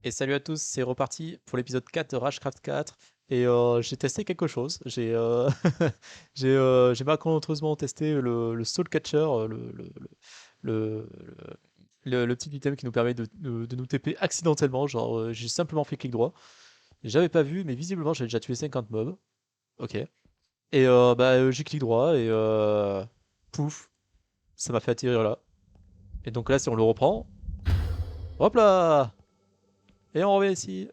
Et salut à tous, c'est reparti pour l'épisode 4 de Rashcraft 4. Et j'ai testé quelque chose. J'ai malencontreusement testé le Soul Catcher, le, le petit item qui nous permet de nous TP accidentellement. Genre, j'ai simplement fait clic droit. J'avais pas vu, mais visiblement j'avais déjà tué 50 mobs. Ok. Et j'ai clic droit et pouf, ça m'a fait atterrir là. Et donc là, si on le reprend, hop là! Et on revient ici.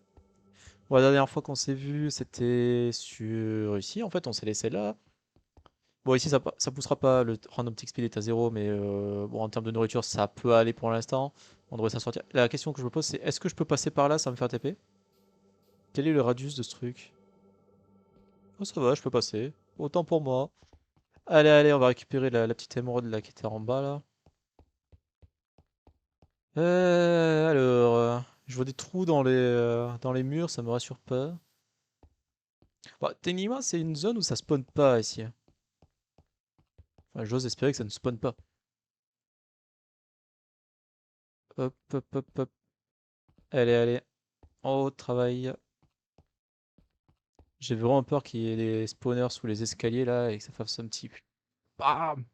Bon, la dernière fois qu'on s'est vu, c'était sur ici. En fait, on s'est laissé là. Bon, ici, ça poussera pas. Le random tick speed est à 0, mais bon, en termes de nourriture, ça peut aller pour l'instant. On devrait s'en sortir. La question que je me pose, c'est est-ce que je peux passer par là sans me faire TP? Quel est le radius de ce truc? Oh, ça va, je peux passer. Autant pour moi. Allez, allez, on va récupérer la petite émeraude là qui était en bas là. Je vois des trous dans les murs, ça me rassure pas. Bah, techniquement, c'est une zone où ça spawn pas ici. Enfin, j'ose espérer que ça ne spawn pas. Hop, hop, hop, hop. Allez, allez. En haut, travail. J'ai vraiment peur qu'il y ait des spawners sous les escaliers là et que ça fasse un petit. Bam!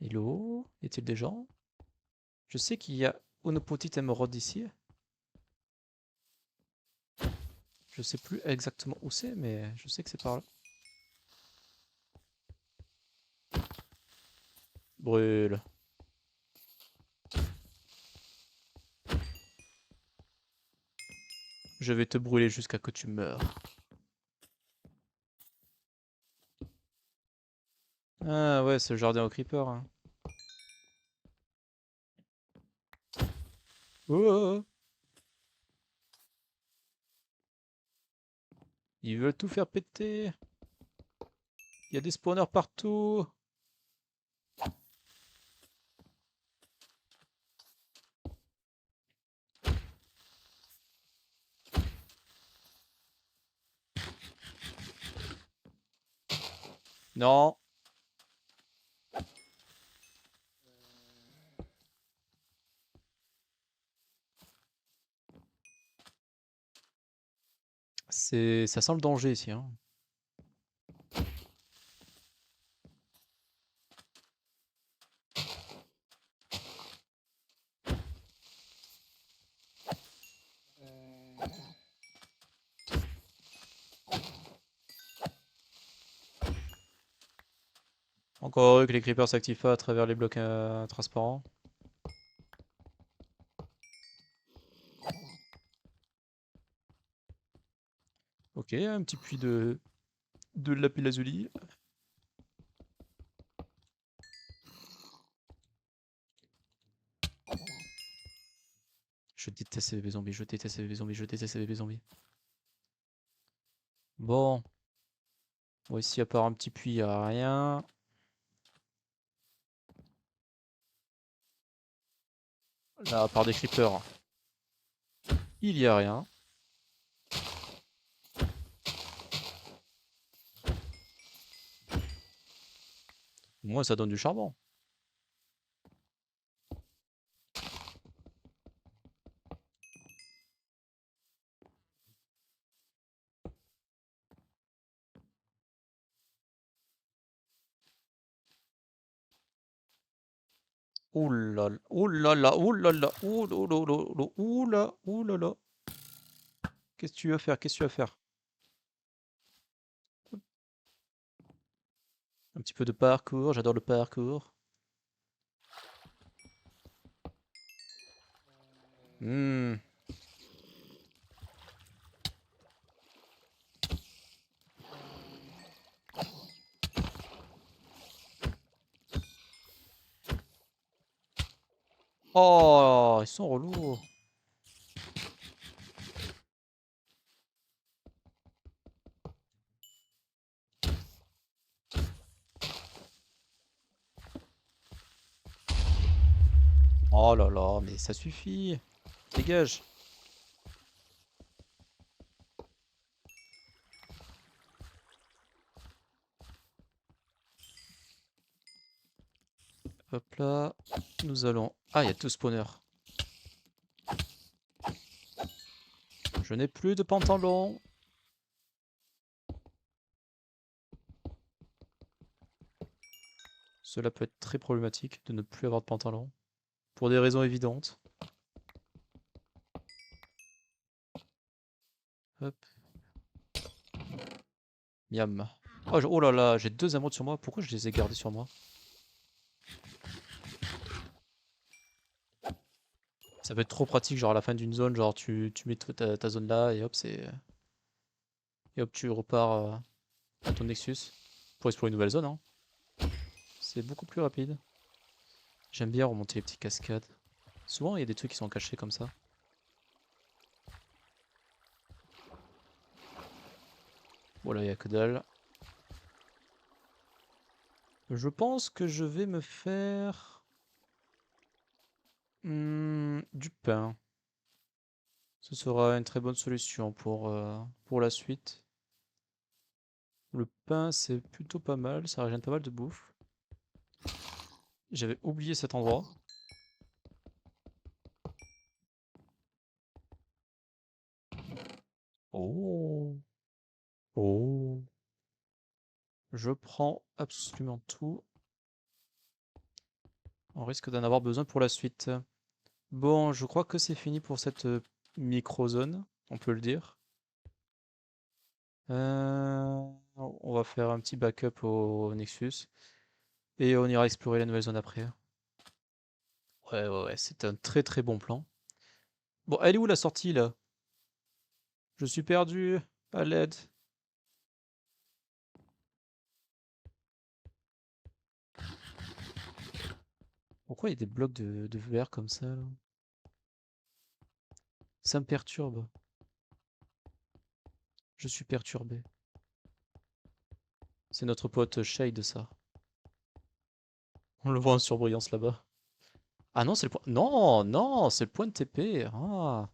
Hello? Y a-t-il des gens? Je sais qu'il y a une petite émeraude ici. Je sais plus exactement où c'est, mais je sais que c'est par là. Brûle. Je vais te brûler jusqu'à que tu meurs. Ah ouais, ce jardin au creeper, hein. Oh, oh, oh. Ils veulent tout faire péter. Il y a des spawners partout. Non. Ça sent le danger ici, hein. Encore heureux que les creepers s'activent pas à travers les blocs transparents. Ok, un petit puits de lapis-lazuli. Je déteste ces bébés zombies, je déteste ces bébés zombies, je déteste ces bébés zombies. Bon, bon ici à part un petit puits, y a rien. Là, à part des creepers, il y a rien. Moi, ça donne du charbon. Ouh là là, ouh là là, ouh là là, ouh là là là là, ouh là, ouh là là. Qu'est-ce que tu vas faire? Qu'est-ce que tu vas faire? Un petit peu de parcours, j'adore le parcours. Hmm. Oh, ils sont relous. Oh là là, mais ça suffit. Dégage. Hop là. Nous allons. Ah, il y a deux spawners. Je n'ai plus de pantalon. Cela peut être très problématique de ne plus avoir de pantalon. Pour des raisons évidentes. Hop. Miam. Oh, oh là là, j'ai 2 émeraudes sur moi. Pourquoi je les ai gardés sur moi? Ça peut être trop pratique, genre à la fin d'une zone, genre tu mets ta zone là et hop, et hop, tu repars à ton Nexus pour explorer une nouvelle zone, hein. C'est beaucoup plus rapide. J'aime bien remonter les petites cascades. Souvent, il y a des trucs qui sont cachés comme ça. Bon, là, il n'y a que dalle. Je pense que je vais me faire du pain. Ce sera une très bonne solution pour la suite. Le pain, c'est plutôt pas mal, ça régène pas mal de bouffe. J'avais oublié cet endroit. Oh, oh. Je prends absolument tout. On risque d'en avoir besoin pour la suite. Bon, je crois que c'est fini pour cette micro-zone, on peut le dire. On va faire un petit backup au Nexus. Et on ira explorer la nouvelle zone après. Ouais, ouais, ouais, c'est un très très bon plan. Bon, elle est où la sortie là? Je suis perdu. À l'aide. Pourquoi il y a des blocs de verre comme ça là? Ça me perturbe. Je suis perturbé. C'est notre pote Shade ça. On le voit en surbrillance là-bas. Ah non, c'est le point. Non, non, c'est le point de TP. Ah,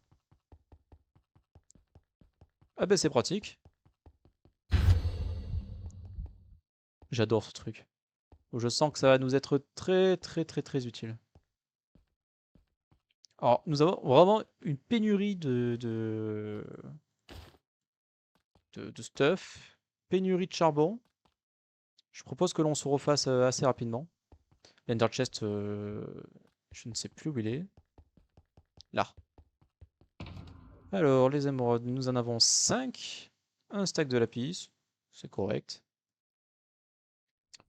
ah ben c'est pratique. J'adore ce truc. Je sens que ça va nous être très très très très utile. Alors, nous avons vraiment une pénurie de stuff. Pénurie de charbon. Je propose que l'on se refasse assez rapidement. L'Ender Chest, je ne sais plus où il est. Là. Alors, les émeraudes, nous en avons 5. Un stack de lapis. C'est correct.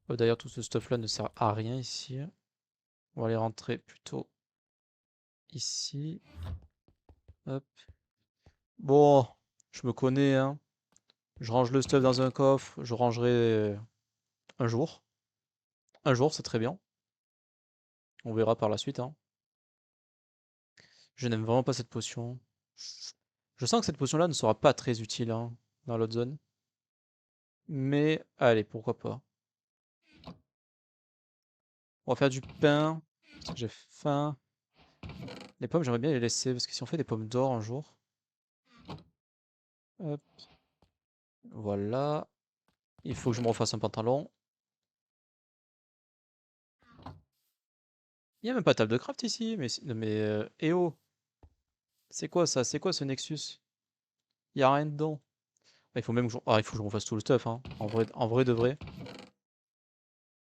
D'ailleurs, tout ce stuff-là ne sert à rien ici. On va les rentrer plutôt ici. Hop. Bon, je me connais, hein. Je range le stuff dans un coffre. Je rangerai un jour. Un jour, c'est très bien. On verra par la suite, hein. Je n'aime vraiment pas cette potion. Je sens que cette potion-là ne sera pas très utile, hein, dans l'autre zone. Mais allez, pourquoi pas. On va faire du pain. Parce que j'ai faim. Les pommes, j'aimerais bien les laisser. Parce que si on fait des pommes d'or un jour. Hop. Voilà. Il faut que je me refasse un pantalon. Il n'y a même pas de table de craft ici. Mais eh oh. C'est quoi ça? C'est quoi ce Nexus? Il n'y a rien dedans. Ah, il faut même que il faut que je me refasse tout le stuff, hein. En vrai de vrai.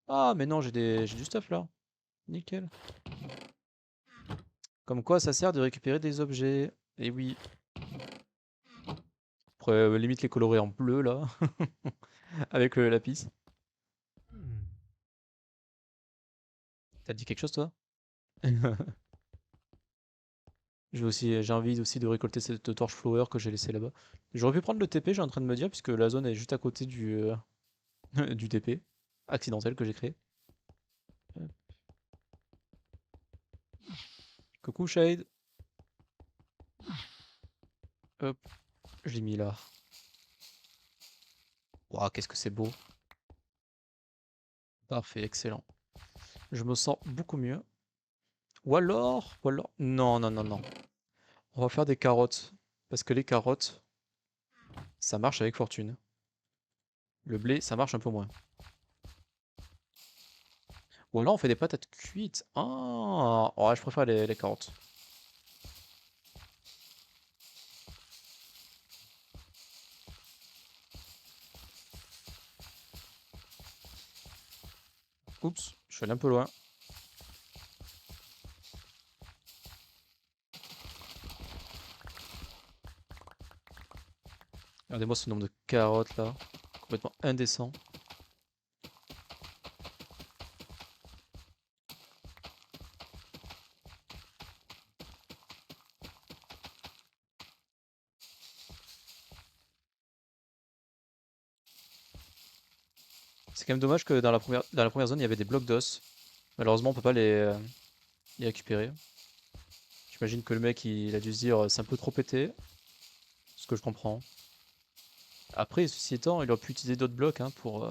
Ah, mais non, j'ai du stuff là. Nickel. Comme quoi, ça sert de récupérer des objets. Et oui. Après, limite les colorer en bleu là. Avec le lapis. T'as dit quelque chose toi? J'ai envie aussi de récolter cette torche flower que j'ai laissée là-bas. J'aurais pu prendre le TP, j'ai en train de me dire, puisque la zone est juste à côté du TP accidentel que j'ai créé. Coucou Shade. Hop, je l'ai mis là. Waouh, qu'est-ce que c'est beau. Parfait, excellent. Je me sens beaucoup mieux. Non, non, non, non. On va faire des carottes. Parce que les carottes, ça marche avec fortune. Le blé, ça marche un peu moins. Ou alors on fait des patates cuites. Ah, ouais, je préfère les carottes. Oups, je suis allé un peu loin. Regardez-moi ce nombre de carottes là. Complètement indécent. C'est quand même dommage que dans la première zone, il y avait des blocs d'os. Malheureusement, on peut pas les récupérer. J'imagine que le mec, il a dû se dire, c'est un peu trop pété. Ce que je comprends. Après, ceci étant, il aurait pu utiliser d'autres blocs hein, pour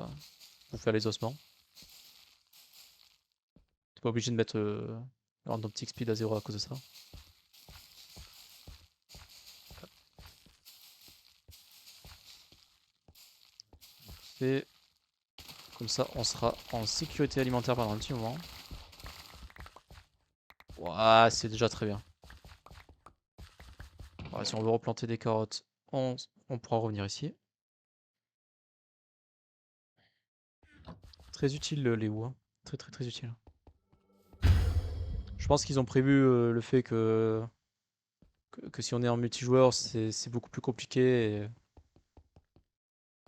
faire les ossements. T'es pas obligé de mettre random tick speed à 0 à cause de ça. Et comme ça, on sera en sécurité alimentaire pendant un petit moment. Ouah, c'est déjà très bien. Voilà, si on veut replanter des carottes, on pourra revenir ici. Très utile les houes, hein. Très très très utile. Je pense qu'ils ont prévu le fait que si on est en multijoueur, c'est beaucoup plus compliqué. Et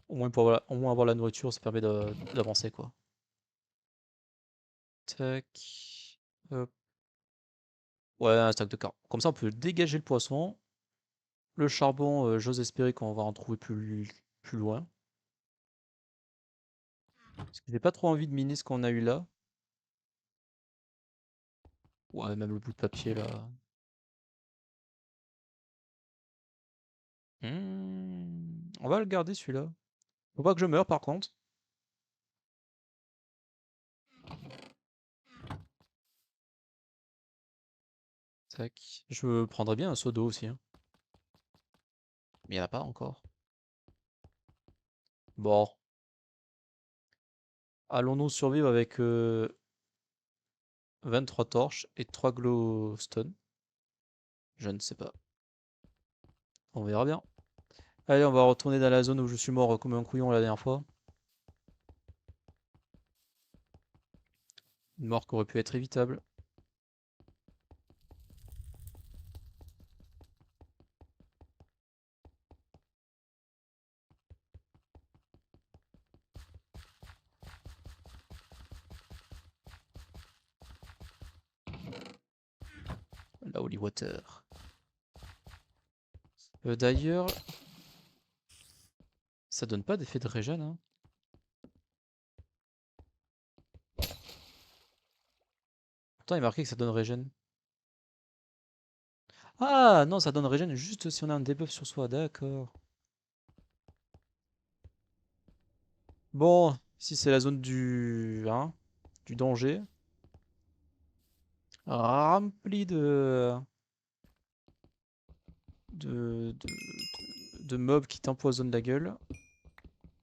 au moins avoir la nourriture, ça permet d'avancer quoi. Tac. Hop. Ouais, un stack de carottes. Comme ça, on peut dégager le poisson. Le charbon, j'ose espérer qu'on va en trouver plus loin. Parce que j'ai pas trop envie de miner ce qu'on a eu là. Ouais, même le bout de papier là. On va le garder celui-là. Faut pas que je meure par contre. Tac. Je prendrais bien un seau d'eau aussi, hein. Mais il n'y en a pas encore. Bon. Allons-nous survivre avec 23 torches et 3 glowstone? Je ne sais pas. On verra bien. Allez, on va retourner dans la zone où je suis mort comme un couillon la dernière fois. Une mort qui aurait pu être évitable. La Holy Water. D'ailleurs, ça donne pas d'effet de régène, hein. Pourtant, il est marqué que ça donne régène. Ah non, ça donne régène juste si on a un debuff sur soi, d'accord. Bon, ici c'est la zone du danger. Rempli de mobs qui t'empoisonnent la gueule.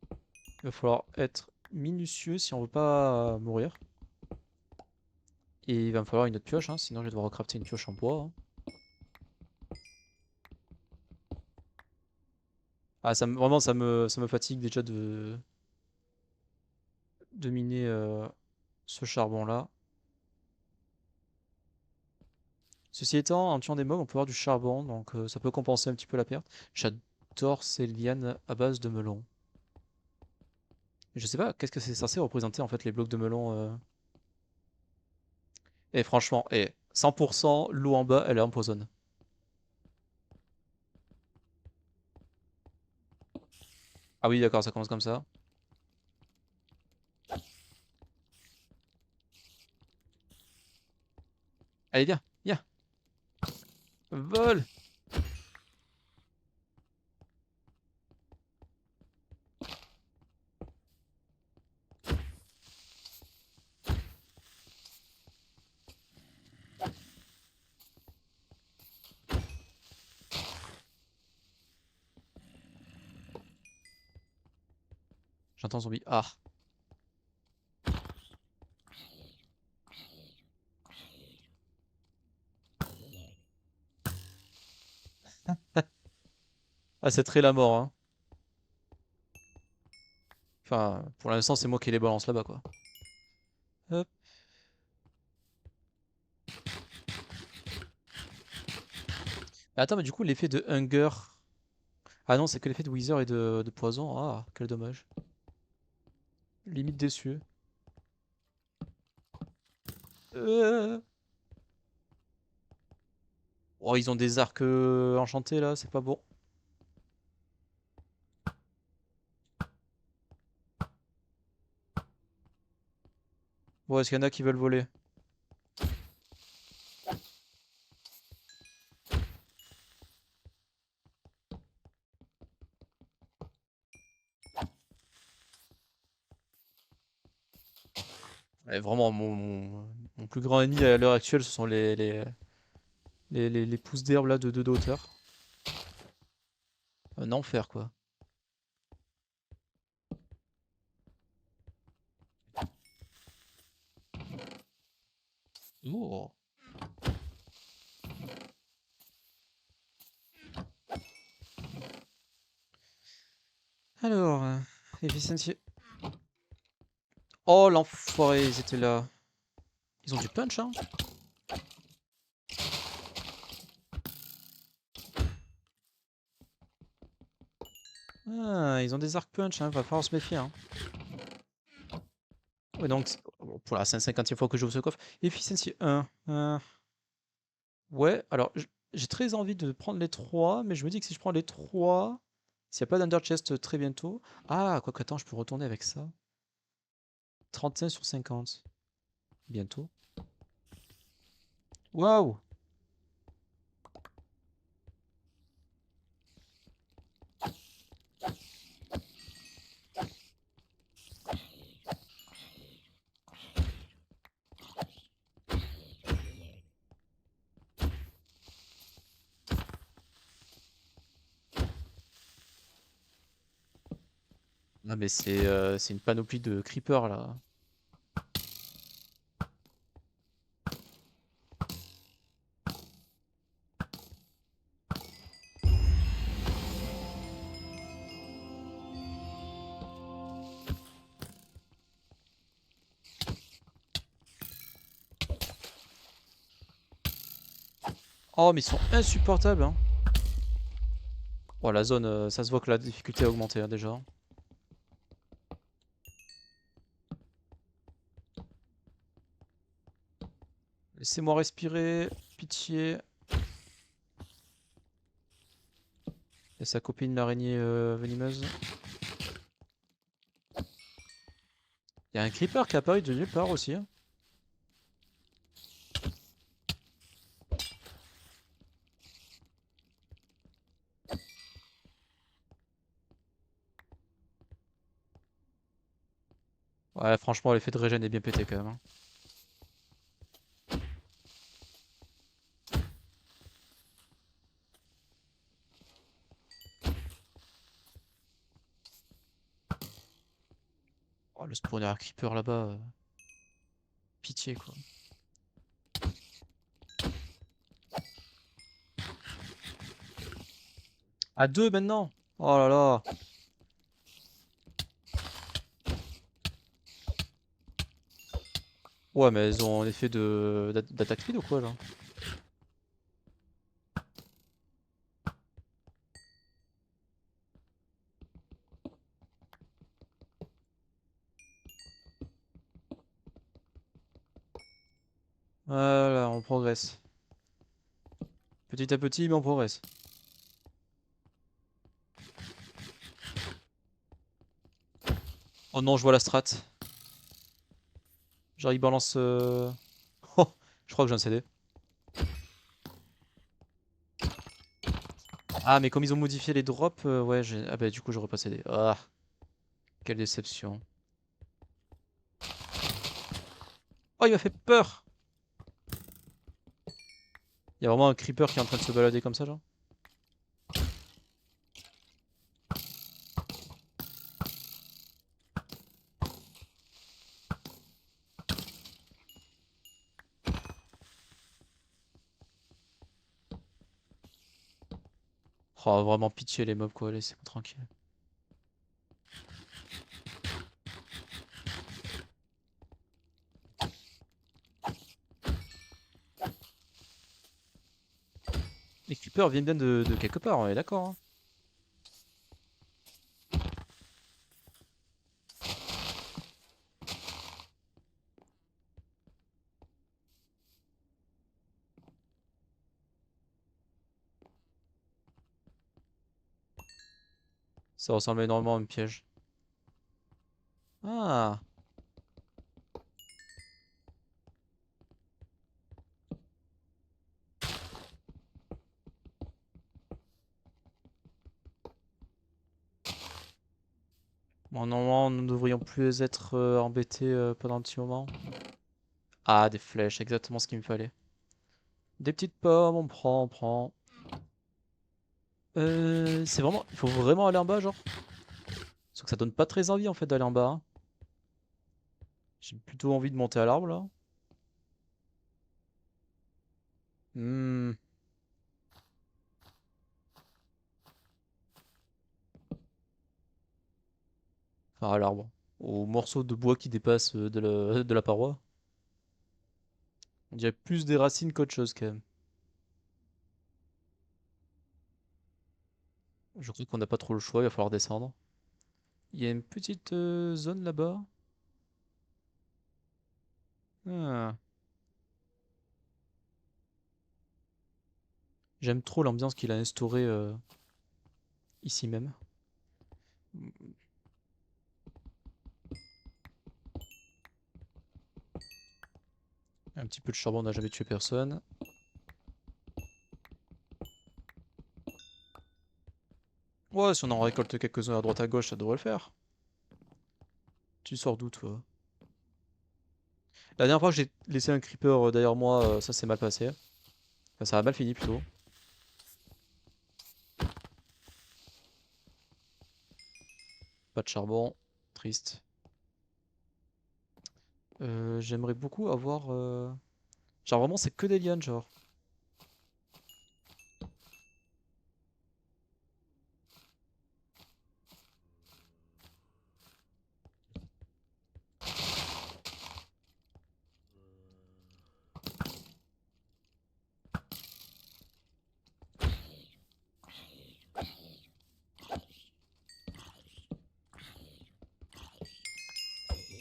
Il va falloir être minutieux si on veut pas mourir. Et il va me falloir une autre pioche, hein, sinon je vais devoir recrafter une pioche en bois, hein. Ah, vraiment, ça me fatigue déjà de miner ce charbon-là. Ceci étant, en tuant des mobs, on peut avoir du charbon, donc ça peut compenser un petit peu la perte. J'adore ces lianes à base de melon. Je sais pas, qu'est-ce que c'est censé représenter en fait les blocs de melon Et franchement, 100% l'eau en bas, elle empoisonne. Ah oui, d'accord, ça commence comme ça. Allez, viens, viens, vole! J'entends zombie. Ah, ah c'est très la mort, hein. Enfin, pour l'instant, c'est moi qui les balance là-bas, quoi. Attends, mais du coup, l'effet de Hunger. Ah non, c'est que l'effet de Wither et de poison. Ah, quel dommage. Limite déçu. Euh... Oh, ils ont des arcs enchantés là, c'est pas bon. Bon, est-ce qu'il y en a qui veulent voler? Ouais, vraiment, mon plus grand ennemi à l'heure actuelle, ce sont les pousses d'herbe là de 2 de hauteur. Un enfer quoi. Oh. Alors, efficiency. Oh l'enfoiré, ils étaient là. Ils ont du punch, hein? Ah, ils ont des arcs punch, hein, va falloir se méfier, hein. Ouais, donc, bon, pour la 150e fois que j'ouvre ce coffre. Efficiency 1. Ouais, alors, j'ai très envie de prendre les 3, mais je me dis que si je prends les 3, s'il n'y a pas d'Under Chest très bientôt. Ah, quoi qu'attends, je peux retourner avec ça. 35 sur 50. Bientôt. Waouh! Non, mais c'est une panoplie de creepers là. Oh, mais ils sont insupportables, hein. Oh, la zone, ça se voit que la difficulté a augmenté, hein, déjà. Laissez-moi respirer, pitié. Et sa copine l'araignée venimeuse. Il y a un creeper qui est apparu de nulle part aussi, hein. Ouais, franchement, l'effet de régène est bien pété quand même, hein. Oh, le spawner creeper là-bas. Pitié, quoi. À 2 maintenant? Oh là là. Ouais, mais elles ont un effet d'attaque speed ou quoi, là? Voilà, on progresse. Petit à petit, mais on progresse. Oh non, je vois la strat. Genre, il balance... Oh, je crois que j'ai un CD. Ah, mais comme ils ont modifié les drops, ouais, j'ai... Ah bah du coup, j'aurais pas CD. Ah, quelle déception. Oh, il m'a fait peur! Il y a vraiment un creeper qui est en train de se balader comme ça, genre. Oh, vraiment pitié les mobs, quoi, laissez-moi tranquille. Les creepers viennent bien de quelque part, on est d'accord, hein. Ça ressemble énormément à un piège. Ah! Bon, normalement, nous ne devrions plus être embêtés pendant un petit moment. Ah, des flèches, exactement ce qu'il me fallait. Des petites pommes, on prend, on prend. C'est vraiment... Il faut vraiment aller en bas, genre? Parce que ça donne pas très envie, en fait, d'aller en bas, hein. J'ai plutôt envie de monter à l'arbre, là. Hmm. Enfin, à l'arbre. Au morceau de bois qui dépasse de la paroi. On dirait plus des racines qu'autre chose, quand même. Je crois qu'on n'a pas trop le choix, il va falloir descendre. Il y a une petite zone là-bas. Ah. J'aime trop l'ambiance qu'il a instaurée ici même. Un petit peu de charbon, on n'a jamais tué personne. Ouais, si on en récolte quelques-uns à droite à gauche, ça devrait le faire. Tu sors d'où, toi? La dernière fois que j'ai laissé un creeper derrière moi, ça s'est mal passé. Enfin, ça a mal fini plutôt. Pas de charbon. Triste. J'aimerais beaucoup avoir... Genre vraiment, c'est que des lianes, genre.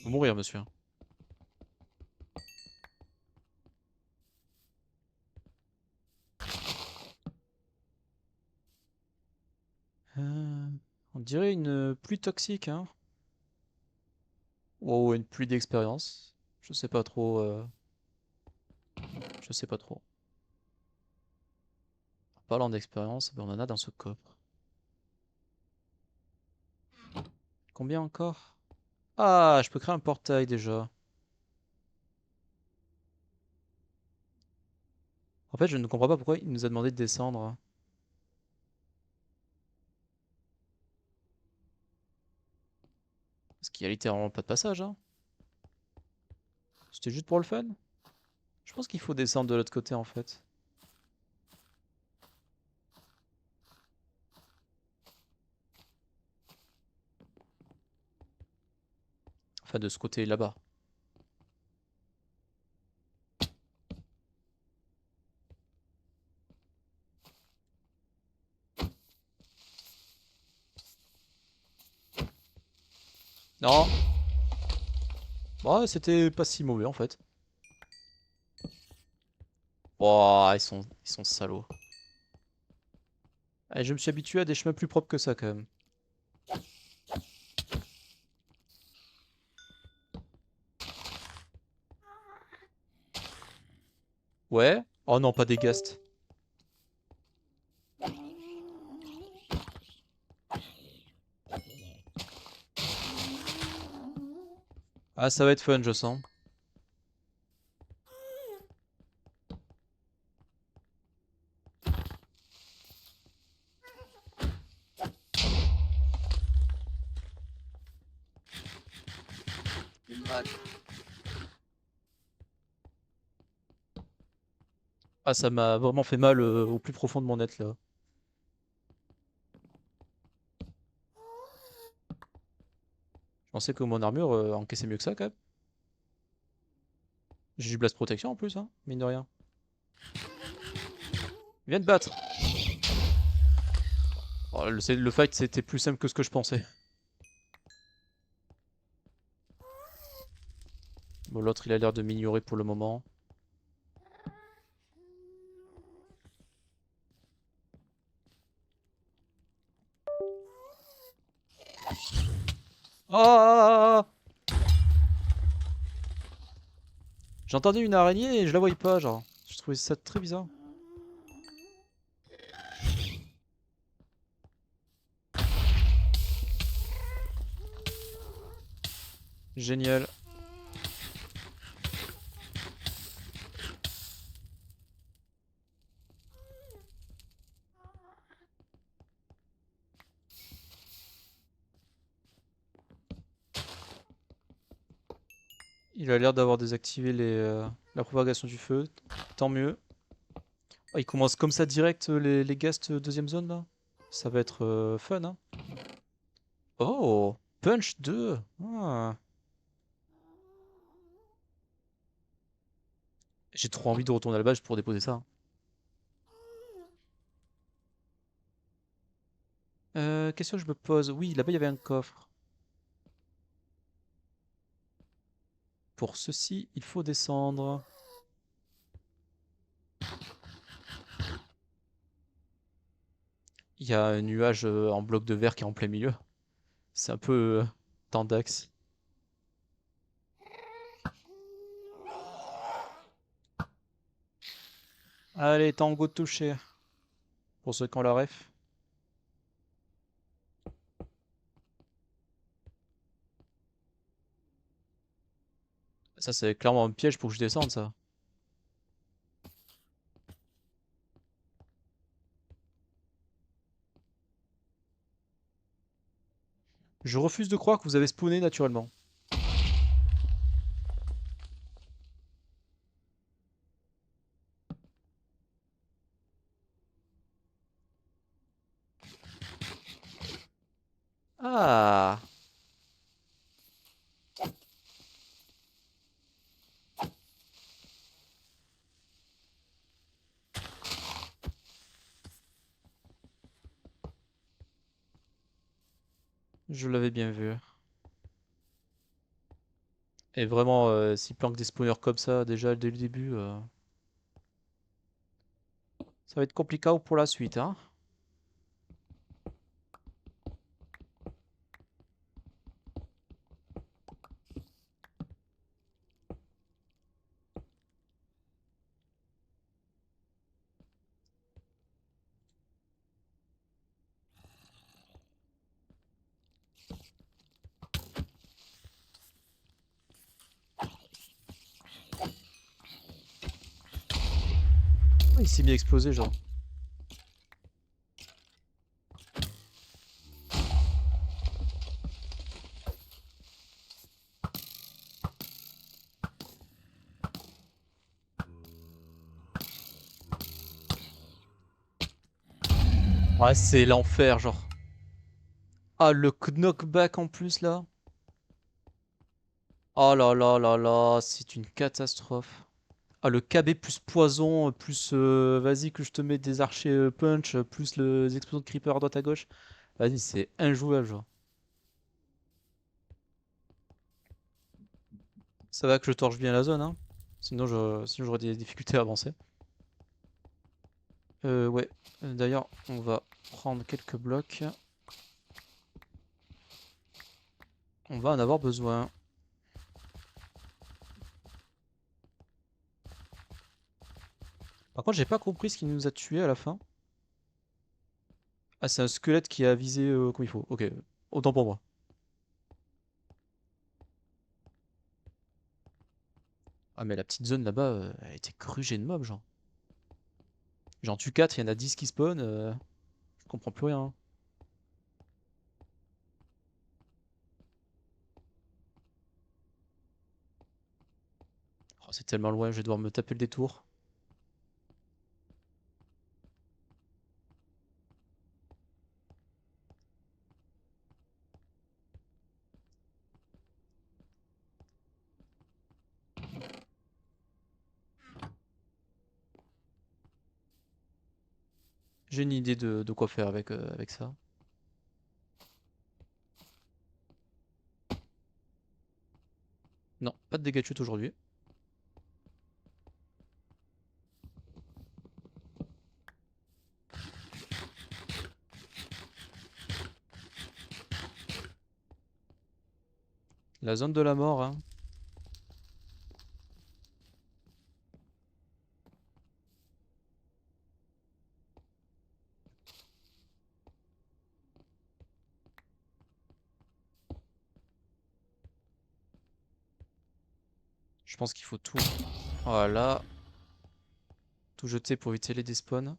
Faut mourir, monsieur. Euh, On dirait une pluie toxique, hein. Ou une pluie d'expérience. Je sais pas trop. Je sais pas trop. En parlant d'expérience, ben on en a dans ce coffre. Combien encore? Ah, je peux créer un portail déjà. En fait, je ne comprends pas pourquoi il nous a demandé de descendre. Parce qu'il y a littéralement pas de passage, hein. C'était juste pour le fun. Je pense qu'il faut descendre de l'autre côté en fait. Enfin, de ce côté là-bas. Non! Ouais, c'était pas si mauvais en fait. Oh, ils sont salauds. Allez, je me suis habitué à des chemins plus propres que ça quand même. Ouais? Oh non, pas des ghasts. Ah, ça va être fun, je sens. Ah, ça m'a vraiment fait mal au plus profond de mon être là. Je pensais que mon armure encaissait mieux que ça quand même. J'ai du blast protection en plus, hein, mine de rien. Il vient de battre. Oh, le fight c'était plus simple que ce que je pensais. Bon, l'autre il a l'air de m'ignorer pour le moment. Ah! J'entendais une araignée et je la voyais pas, genre. Je trouvais ça très bizarre. Génial. Il a l'air d'avoir désactivé la propagation du feu. Tant mieux. Ah, il commence comme ça direct les ghasts deuxième zone là. Ça va être fun, hein. Oh! Punch 2. Ah. J'ai trop envie de retourner à la base pour déposer ça. Question que je me pose. Oui, là-bas il y avait un coffre. Pour ceci, il faut descendre. Il y a un nuage en bloc de verre qui est en plein milieu. C'est un peu tendax. Allez, tango touché. Pour ceux qui ont la ref. Ça, c'est clairement un piège pour que je descende, ça. Je refuse de croire que vous avez spawné naturellement. Ah! Je l'avais bien vu. Et vraiment, s'il planque des spawners comme ça, déjà dès le début, ça va être compliqué pour la suite, hein. Oh, il s'est mis à exploser, genre. Ouais, c'est l'enfer, genre. Ah, le knockback en plus, là. Oh là là là là, c'est une catastrophe. Ah, le KB plus poison, plus vas-y que je te mets des archers punch, plus les explosions de creeper à droite à gauche. Vas-y, c'est injouable, genre. Ça va que je torche bien la zone, hein. Sinon j'aurais des difficultés à avancer. Ouais. D'ailleurs, on va prendre quelques blocs. On va en avoir besoin. Par contre, j'ai pas compris ce qui nous a tués à la fin. Ah, c'est un squelette qui a visé comme il faut. Ok, autant pour moi. Ah, mais la petite zone là-bas, elle était grugée de mobs, genre. J'en tue 4, il y en a 10 qui spawn. Je comprends plus rien, hein. Oh, c'est tellement loin, je vais devoir me taper le détour. J'ai une idée de quoi faire avec ça. Non, pas de dégâts de chute aujourd'hui. La zone de la mort, hein. Je pense qu'il faut tout. Voilà. Tout jeter pour éviter les despawns.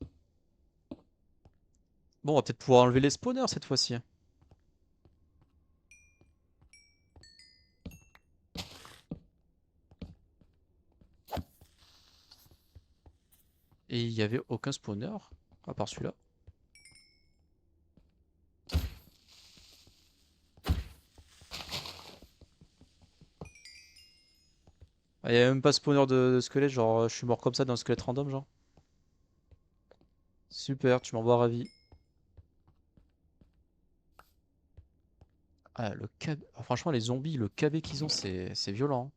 Bon, on va peut-être pouvoir enlever les spawners cette fois-ci. Et il y avait aucun spawner, à part celui-là. Ah, il y avait même pas spawner de squelette, genre je suis mort comme ça d'un squelette random, genre. Super, tu m'envoies ravi. Ah, le KB... ah, franchement, les zombies, le KB qu'ils ont, c'est violent.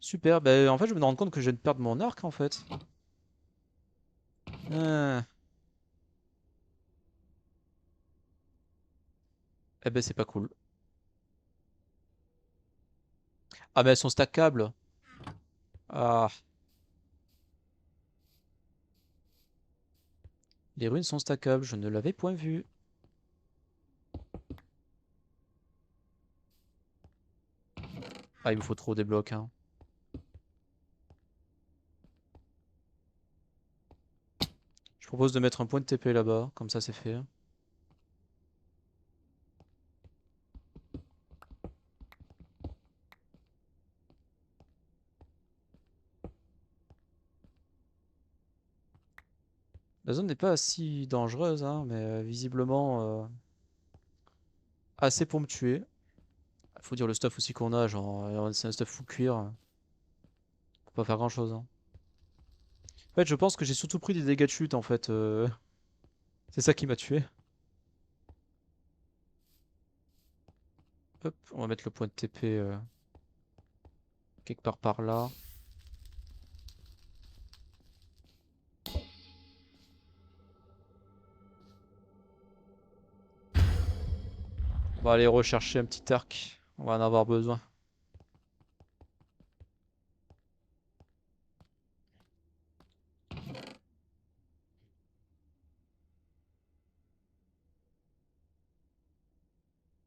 Super, bah en fait, je me rends compte que je viens de perdre mon arc en fait. Ah. Eh ben, c'est pas cool. Ah, mais elles sont stackables. Ah, les runes sont stackables, je ne l'avais point vu. Ah, il me faut trop des blocs, hein. Je propose de mettre un point de TP là-bas, comme ça c'est fait. La zone n'est pas si dangereuse, hein, mais visiblement assez pour me tuer. Faut dire le stuff aussi qu'on a, genre c'est un stuff full cuir. Faut pas faire grand-chose, hein. En fait, je pense que j'ai surtout pris des dégâts de chute en fait. C'est ça qui m'a tué. Hop, on va mettre le point de TP quelque part par là. On va aller rechercher un petit arc. On va en avoir besoin.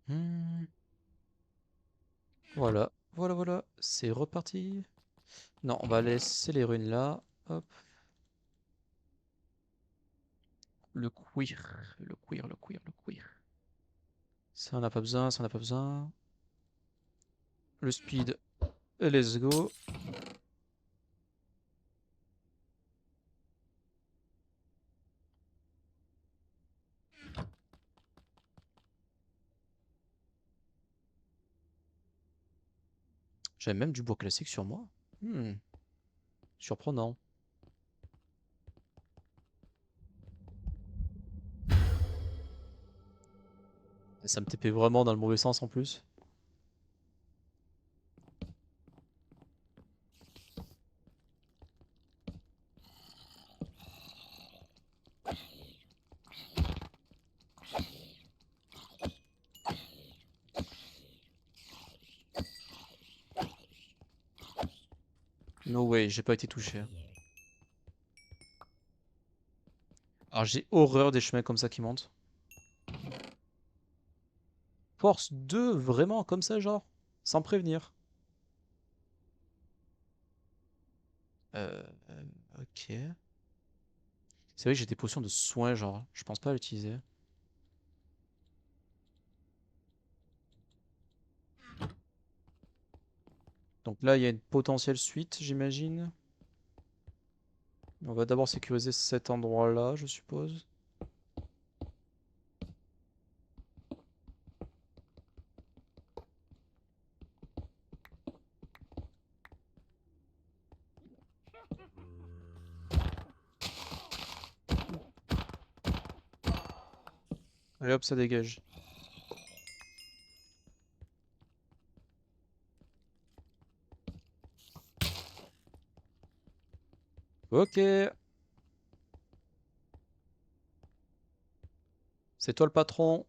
Hmm. Voilà, voilà. C'est reparti. Non, on va laisser les runes là. Hop. Le cuir. Ça, on n'a pas besoin, ça, on n'a pas besoin. Le speed. Et let's go. J'avais même du bois classique sur moi. Hmm, surprenant. Ça me TP vraiment dans le mauvais sens en plus. No way, j'ai pas été touché. Alors j'ai horreur des chemins comme ça qui montent. Force 2, vraiment comme ça, genre? Sans prévenir. Ok. C'est vrai que j'ai des potions de soins, genre. Je pense pas à l'utiliser. Donc là, il y a une potentielle suite, j'imagine. On va d'abord sécuriser cet endroit-là, je suppose. Allez hop, ça dégage. Ok. C'est toi le patron.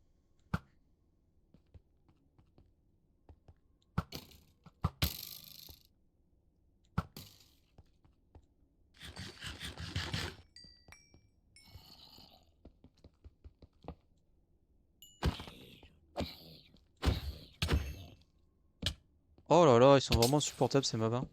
Oh là là, ils sont vraiment insupportables ces mobs, hein.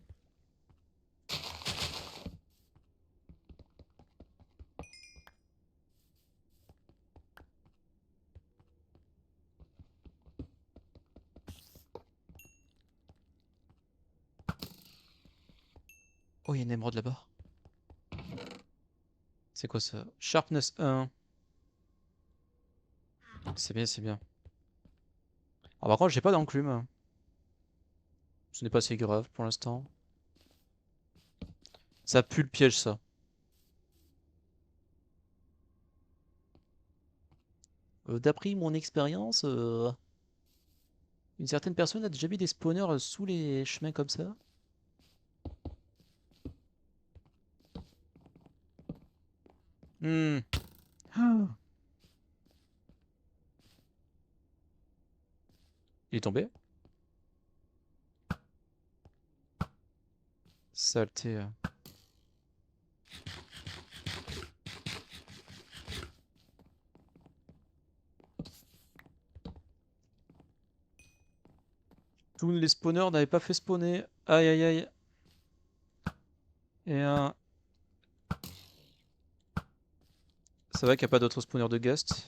Oh, il y a une émeraude là-bas. C'est quoi ça? Sharpness 1. C'est bien, c'est bien. Alors par contre, j'ai pas d'enclume, hein. Ce n'est pas si grave pour l'instant. Ça pue le piège, ça. D'après mon expérience, une certaine personne a déjà vu des spawners sous les chemins comme ça. Hmm. Ah. Il est tombé? Saleté. Tous les spawners n'avaient pas fait spawner. Aïe aïe aïe. Et un. C'est vrai qu'il n'y a pas d'autres spawners de Gust.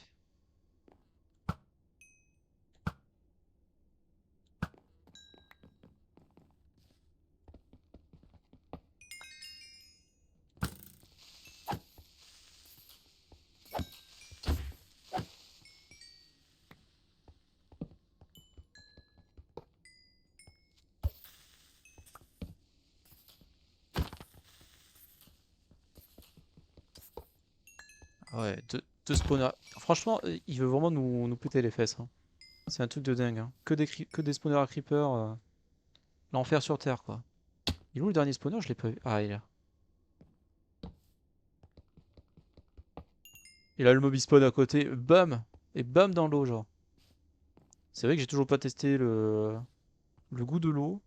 Ouais, deux spawners. Franchement, il veut vraiment nous péter les fesses, hein. C'est un truc de dingue, hein. Que des spawners à creeper. L'enfer sur Terre, quoi. Il est où le dernier spawner? Je l'ai pas vu. Ah, il est là. Il a le mob spawn à côté. Bam! Et bam dans l'eau, genre. C'est vrai que j'ai toujours pas testé le goût de l'eau.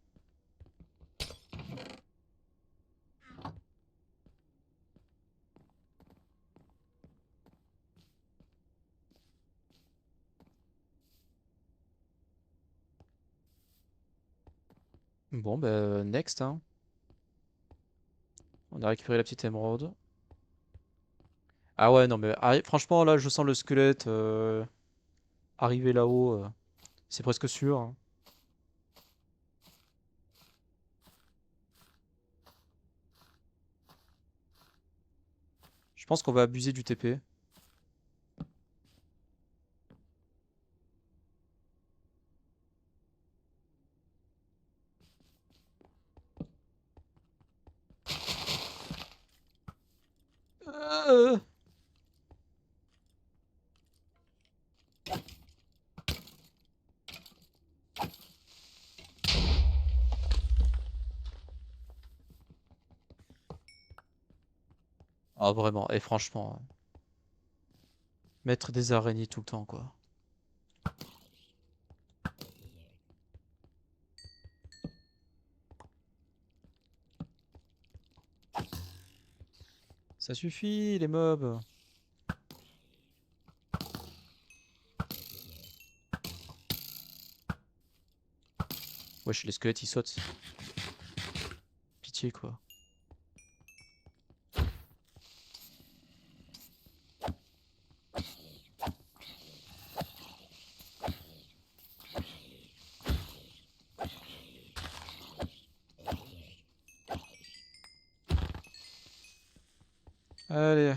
Bon, bah, next, hein. On a récupéré la petite émeraude. Ah ouais, non, mais franchement, là, je sens le squelette arriver là-haut. C'est presque sûr, hein. Je pense qu'on va abuser du TP. Euh, Ah, vraiment. Et franchement, mettre des araignées tout le temps, quoi. Ça suffit, les mobs. Wesh, les squelettes, ils sautent. Pitié, quoi. Allez.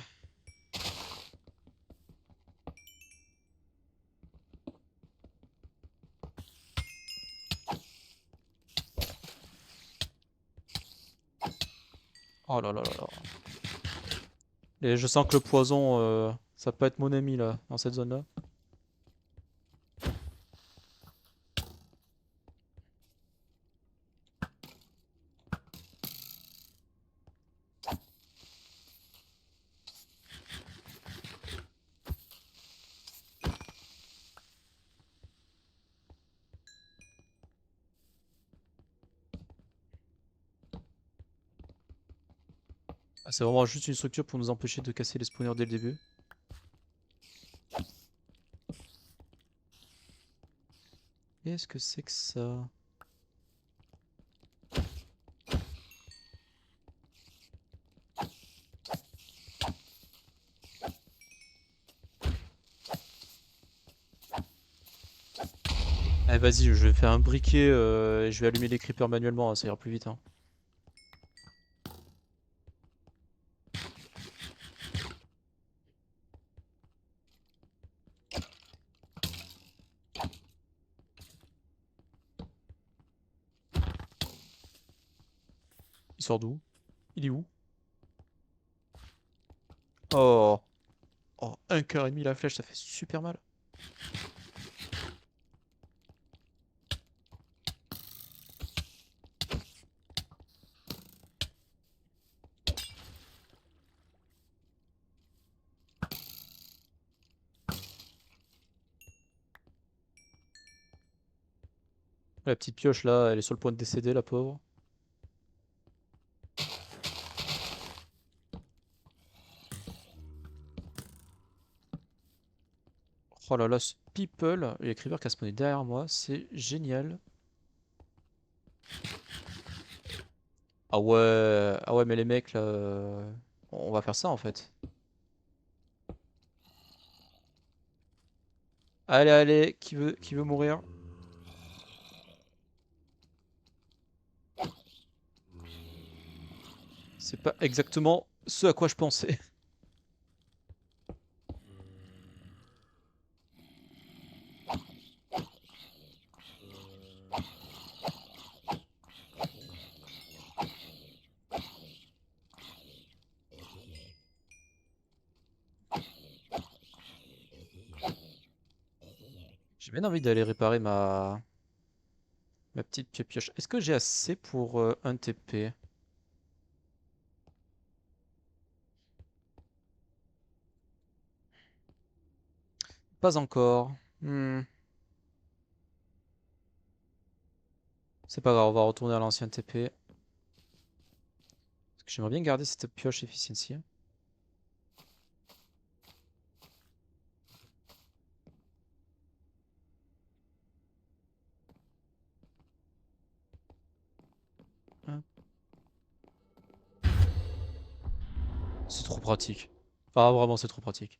Oh là là là là. Et je sens que le poison, ça peut être mon ami, là, dans cette zone-là. Ah, c'est vraiment juste une structure pour nous empêcher de casser les spawners dès le début. Qu'est-ce que c'est que ça? Allez, vas-y, je vais faire un briquet et je vais allumer les creepers manuellement, hein, ça ira plus vite, hein. Il sort d'où? Il est où? Oh, oh, un cœur et demi la flèche, ça fait super mal. La petite pioche là, elle est sur le point de décéder, la pauvre. Oh là là, ce people, l'écriveur qui a spawné derrière moi, c'est génial. Ah ouais, mais les mecs là, on va faire ça en fait. Allez, allez, qui veut mourir? C'est pas exactement ce à quoi je pensais. J'ai bien envie d'aller réparer ma petite pioche. Est-ce que j'ai assez pour un TP? Pas encore. Hmm, c'est pas grave, on va retourner à l'ancien TP. Parce que j'aimerais bien garder cette pioche efficiency. Hop. C'est trop pratique. Ah, vraiment, c'est trop pratique.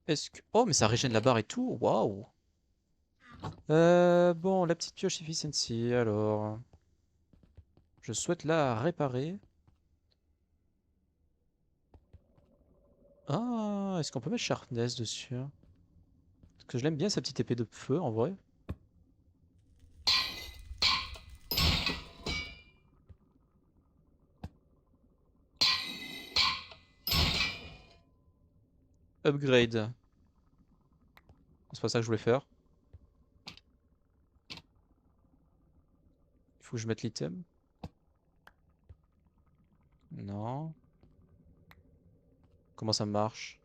Est-ce que... Oh, mais ça régène la barre et tout. Waouh. Bon, la petite pioche efficiency, alors. Je souhaite la réparer. Ah, est-ce qu'on peut mettre Sharpness dessus? Parce que je l'aime bien, sa petite épée de feu, en vrai. Upgrade. C'est pas ça que je voulais faire. Il faut que je mette l'item. Non. Comment ça marche?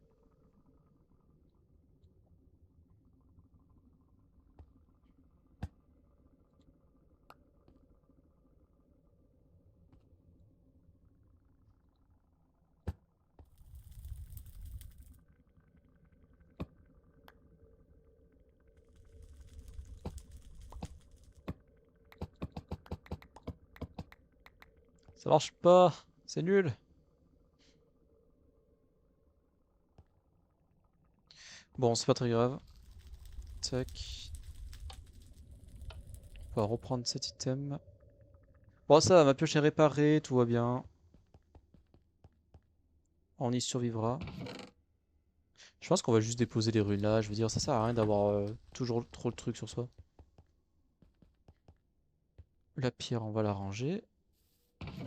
Ça marche pas. C'est nul. Bon, c'est pas très grave. Tac. On va reprendre cet item. Bon, ça va, ma pioche est réparée, tout va bien. On y survivra. Je pense qu'on va juste déposer les runes là. Je veux dire, ça sert à rien d'avoir toujours trop de trucs sur soi. La pierre, on va la ranger.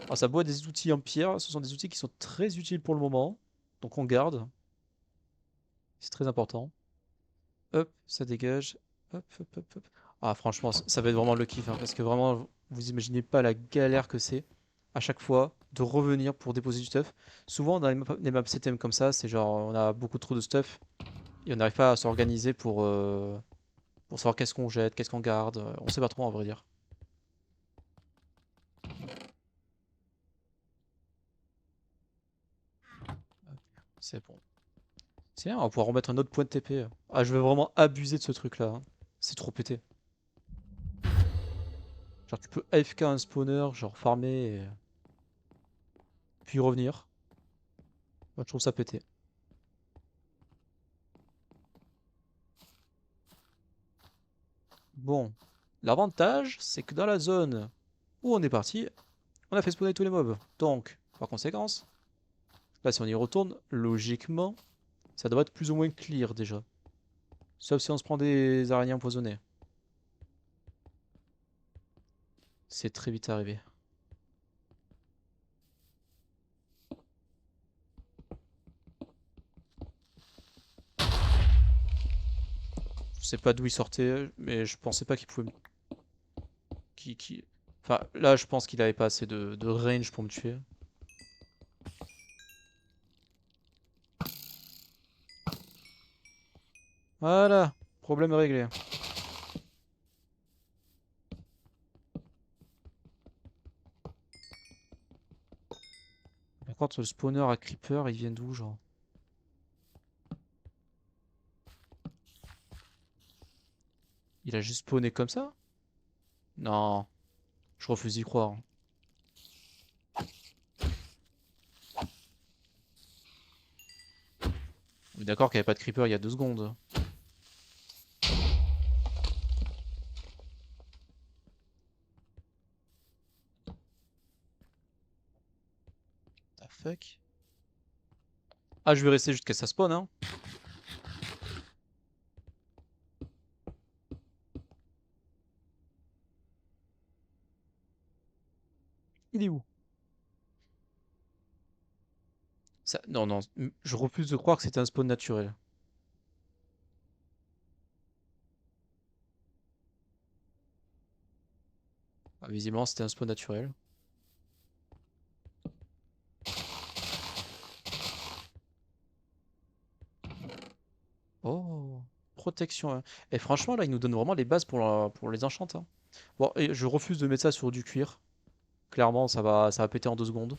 Alors, ça boit des outils en pierre. Ce sont des outils qui sont très utiles pour le moment. Donc, on garde. C'est très important. Hop, ça dégage. Hop, hop, hop, hop. Ah, franchement, ça va être vraiment le kiff, hein, parce que vraiment, vous imaginez pas la galère que c'est à chaque fois de revenir pour déposer du stuff. Souvent, dans les maps CTM comme ça, c'est genre, on a beaucoup trop de stuff et on n'arrive pas à s'organiser pour savoir qu'est-ce qu'on jette, qu'est-ce qu'on garde. On sait pas trop, en vrai dire. C'est bon. Tiens, on va pouvoir remettre un autre point de TP. Ah, je vais vraiment abuser de ce truc-là, hein. C'est trop pété. Genre, tu peux AFK un spawner, genre farmer, et puis revenir. Moi, je trouve ça pété. Bon. L'avantage, c'est que dans la zone où on est parti, on a fait spawner tous les mobs. Donc, par conséquence, là, si on y retourne, logiquement, ça devrait être plus ou moins clear déjà. Sauf si on se prend des araignées empoisonnées. C'est très vite arrivé. Je sais pas d'où il sortait, mais je pensais pas qu'il pouvait qui... Enfin, là, je pense qu'il avait pas assez de range pour me tuer. Voilà, problème réglé. Par contre, le spawner à creeper, il vient d'où, genre? Il a juste spawné comme ça? Non, je refuse d'y croire. On est d'accord qu'il n'y avait pas de creeper il y a 2 secondes. The fuck? Ah, je vais rester jusqu'à ça spawn, hein. Il est où? Ça... Non, non, je refuse de croire que c'était un spawn naturel. Ah, visiblement, c'était un spawn naturel. Oh, protection, hein. Et franchement, là, il nous donne vraiment les bases pour les enchanter, hein. Bon, et je refuse de mettre ça sur du cuir. Clairement, ça va péter en 2 secondes.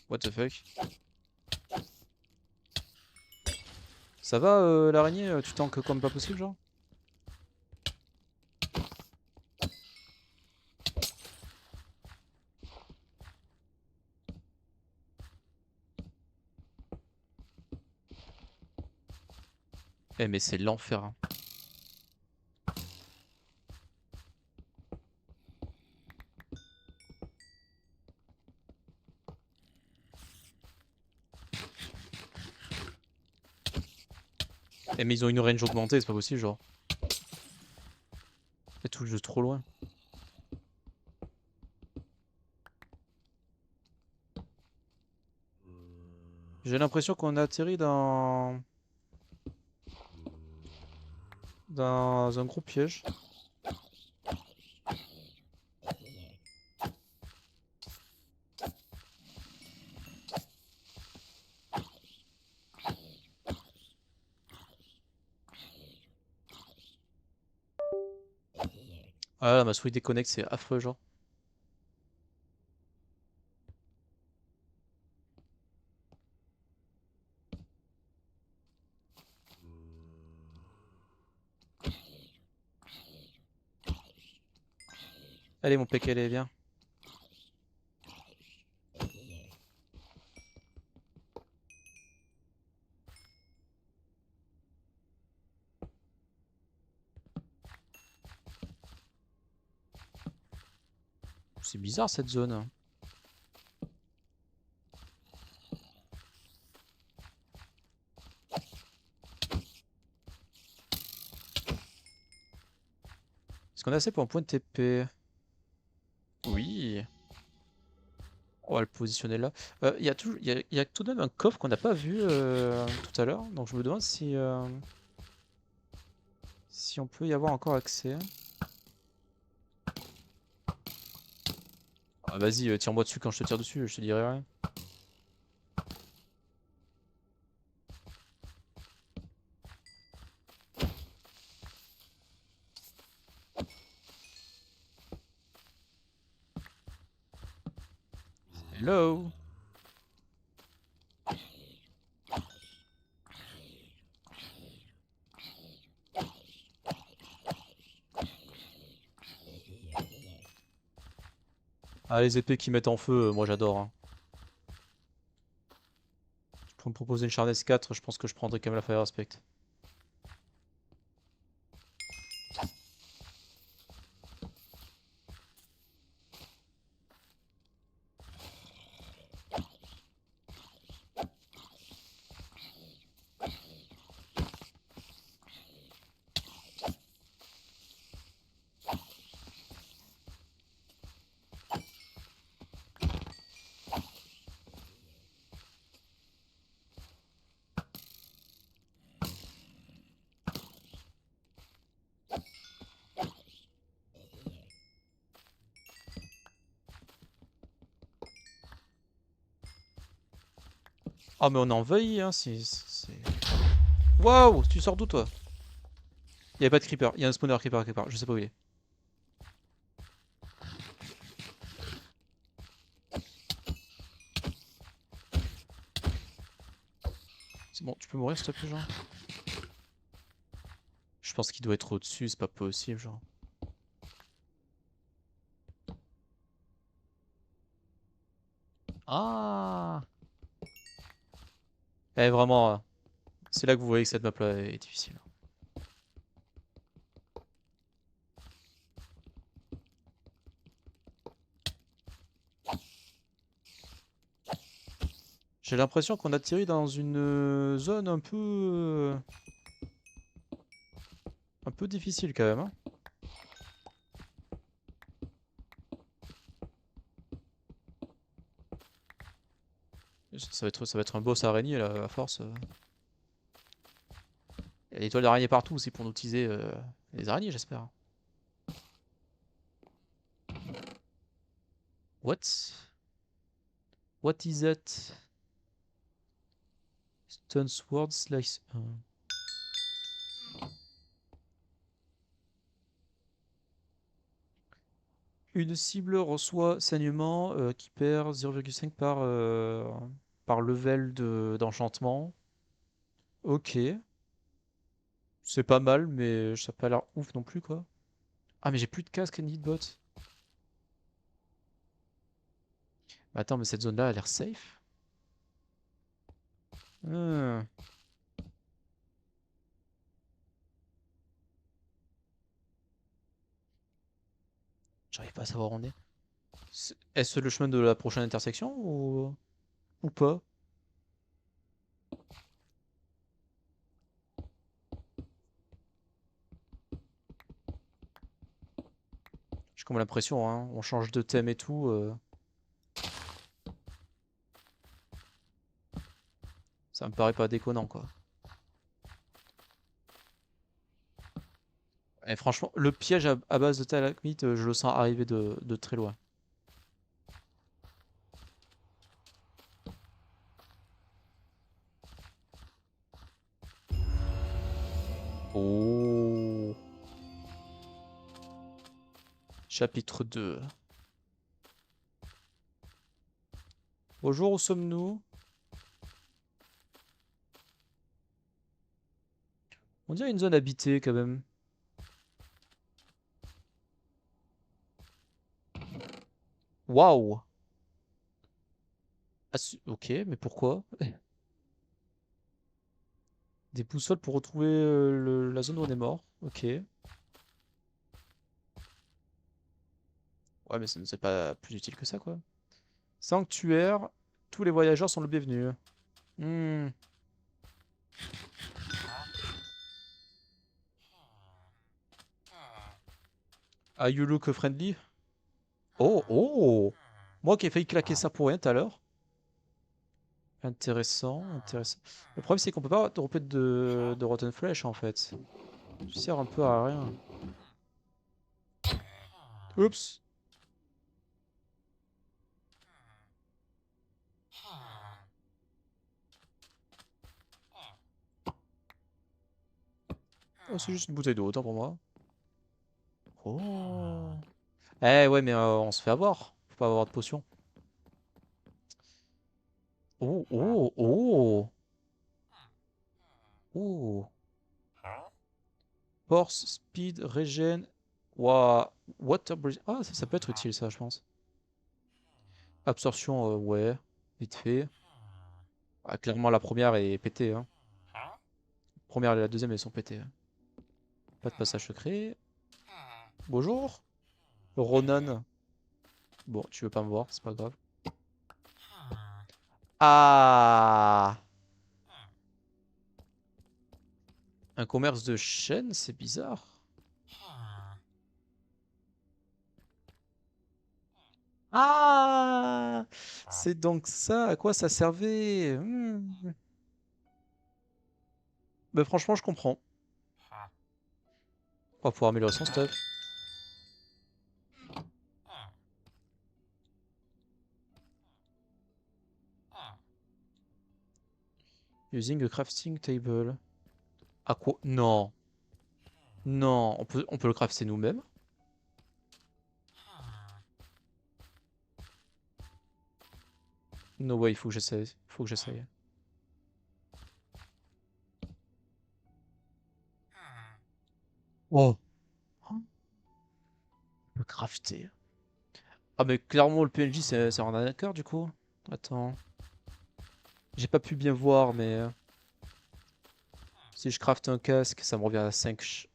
What the fuck? Ça va, l'araignée? Tu tankes comme pas possible, genre? Eh, mais c'est l'enfer, hein. Eh, mais ils ont une range augmentée, c'est pas possible, genre. C'est tout juste trop loin. J'ai l'impression qu'on a atterri dans un gros piège. Ah là, ma souris déconnecte, c'est affreux, genre. Allez, mon PKL, viens. C'est bizarre cette zone, hein. Est-ce qu'on a assez pour un point de TP? Oui. On va le positionner là. Il y a tout de même un coffre qu'on n'a pas vu tout à l'heure. Donc je me demande si... Si on peut y avoir encore accès. Ah, vas-y, tire-moi dessus quand je te tire dessus, je te dirai rien. Hello. Ah, les épées qui mettent en feu, moi j'adore, hein. Pour me proposer une Charnes 4, je pense que je prendrais quand même la Fire Aspect. Ah, mais on est envahi, hein, Waouh, tu sors d'où toi? Il y a pas de creeper, il y a un spawner creeper quelque part, je sais pas où il est. C'est bon, tu peux mourir s'il te plaît, genre? Je pense qu'il doit être au-dessus, c'est pas possible, genre. Ah! Eh, vraiment, c'est là que vous voyez que cette map là est difficile. J'ai l'impression qu'on atterrit dans une zone un peu difficile quand même, hein. Ça va être un boss araignée là, à force. Il y a des toiles d'araignée partout, c'est pour nous teaser les araignées, j'espère. What? What is that? Stone Sword Slice. Une cible reçoit saignement qui perd 0,5 par level d'enchantement. Ok, c'est pas mal, mais ça a pas l'air ouf non plus quoi. Ah, mais j'ai plus de casque ni de bottes. Attends, mais cette zone-là a l'air safe. Hmm, J'arrive pas à savoir où on est. Est-ce le chemin de la prochaine intersection ou pas? J'ai comme l'impression, hein, on change de thème et tout. Ça me paraît pas déconnant quoi. Et franchement, le piège à base de stalagmite, je le sens arriver de très loin. Oh. Chapitre 2. Bonjour, où sommes-nous? On dirait une zone habitée quand même. Waouh! Ah, ok, mais pourquoi? Des boussoles pour retrouver la zone où on est mort. Ok. Ouais, mais c'est pas plus utile que ça, quoi. Sanctuaire, tous les voyageurs sont le bienvenu. Hmm. Are you look friendly? Oh, oh! Moi qui ai failli claquer ça pour rien tout à l'heure. Intéressant, intéressant. Le problème, c'est qu'on peut pas dropper de Rotten Flesh, en fait. Tu sers un peu à rien. Oups. Oh, c'est juste une bouteille d'eau, autant pour moi. Oh. Eh ouais, mais on se fait avoir. Faut pas avoir de potion. Oh, oh, oh. Oh. Force, speed, regen. Waouh. Water breathing. Ah, ça peut être utile, ça, je pense. Absorption, ouais. Vite fait. Ah, clairement, la première est pétée, hein. La première et la deuxième, elles sont pétées, hein. Pas de passage secret. Bonjour. Ronan. Bon, tu veux pas me voir, c'est pas grave. Ah! Un commerce de chaîne, c'est bizarre. Ah! C'est donc ça, à quoi ça servait? Bah franchement, je comprends. On va pouvoir améliorer son stuff. Using a crafting table. À quoi? Non. Non, on peut le crafter nous-mêmes. No way, il faut que j'essaye. Il faut que j'essaye. Oh! On peut crafter. Ah mais clairement, le PNJ, c'est un arnaqueur, du coup. Attends. J'ai pas pu bien voir, mais... si je crafte un casque, ça me revient à 5.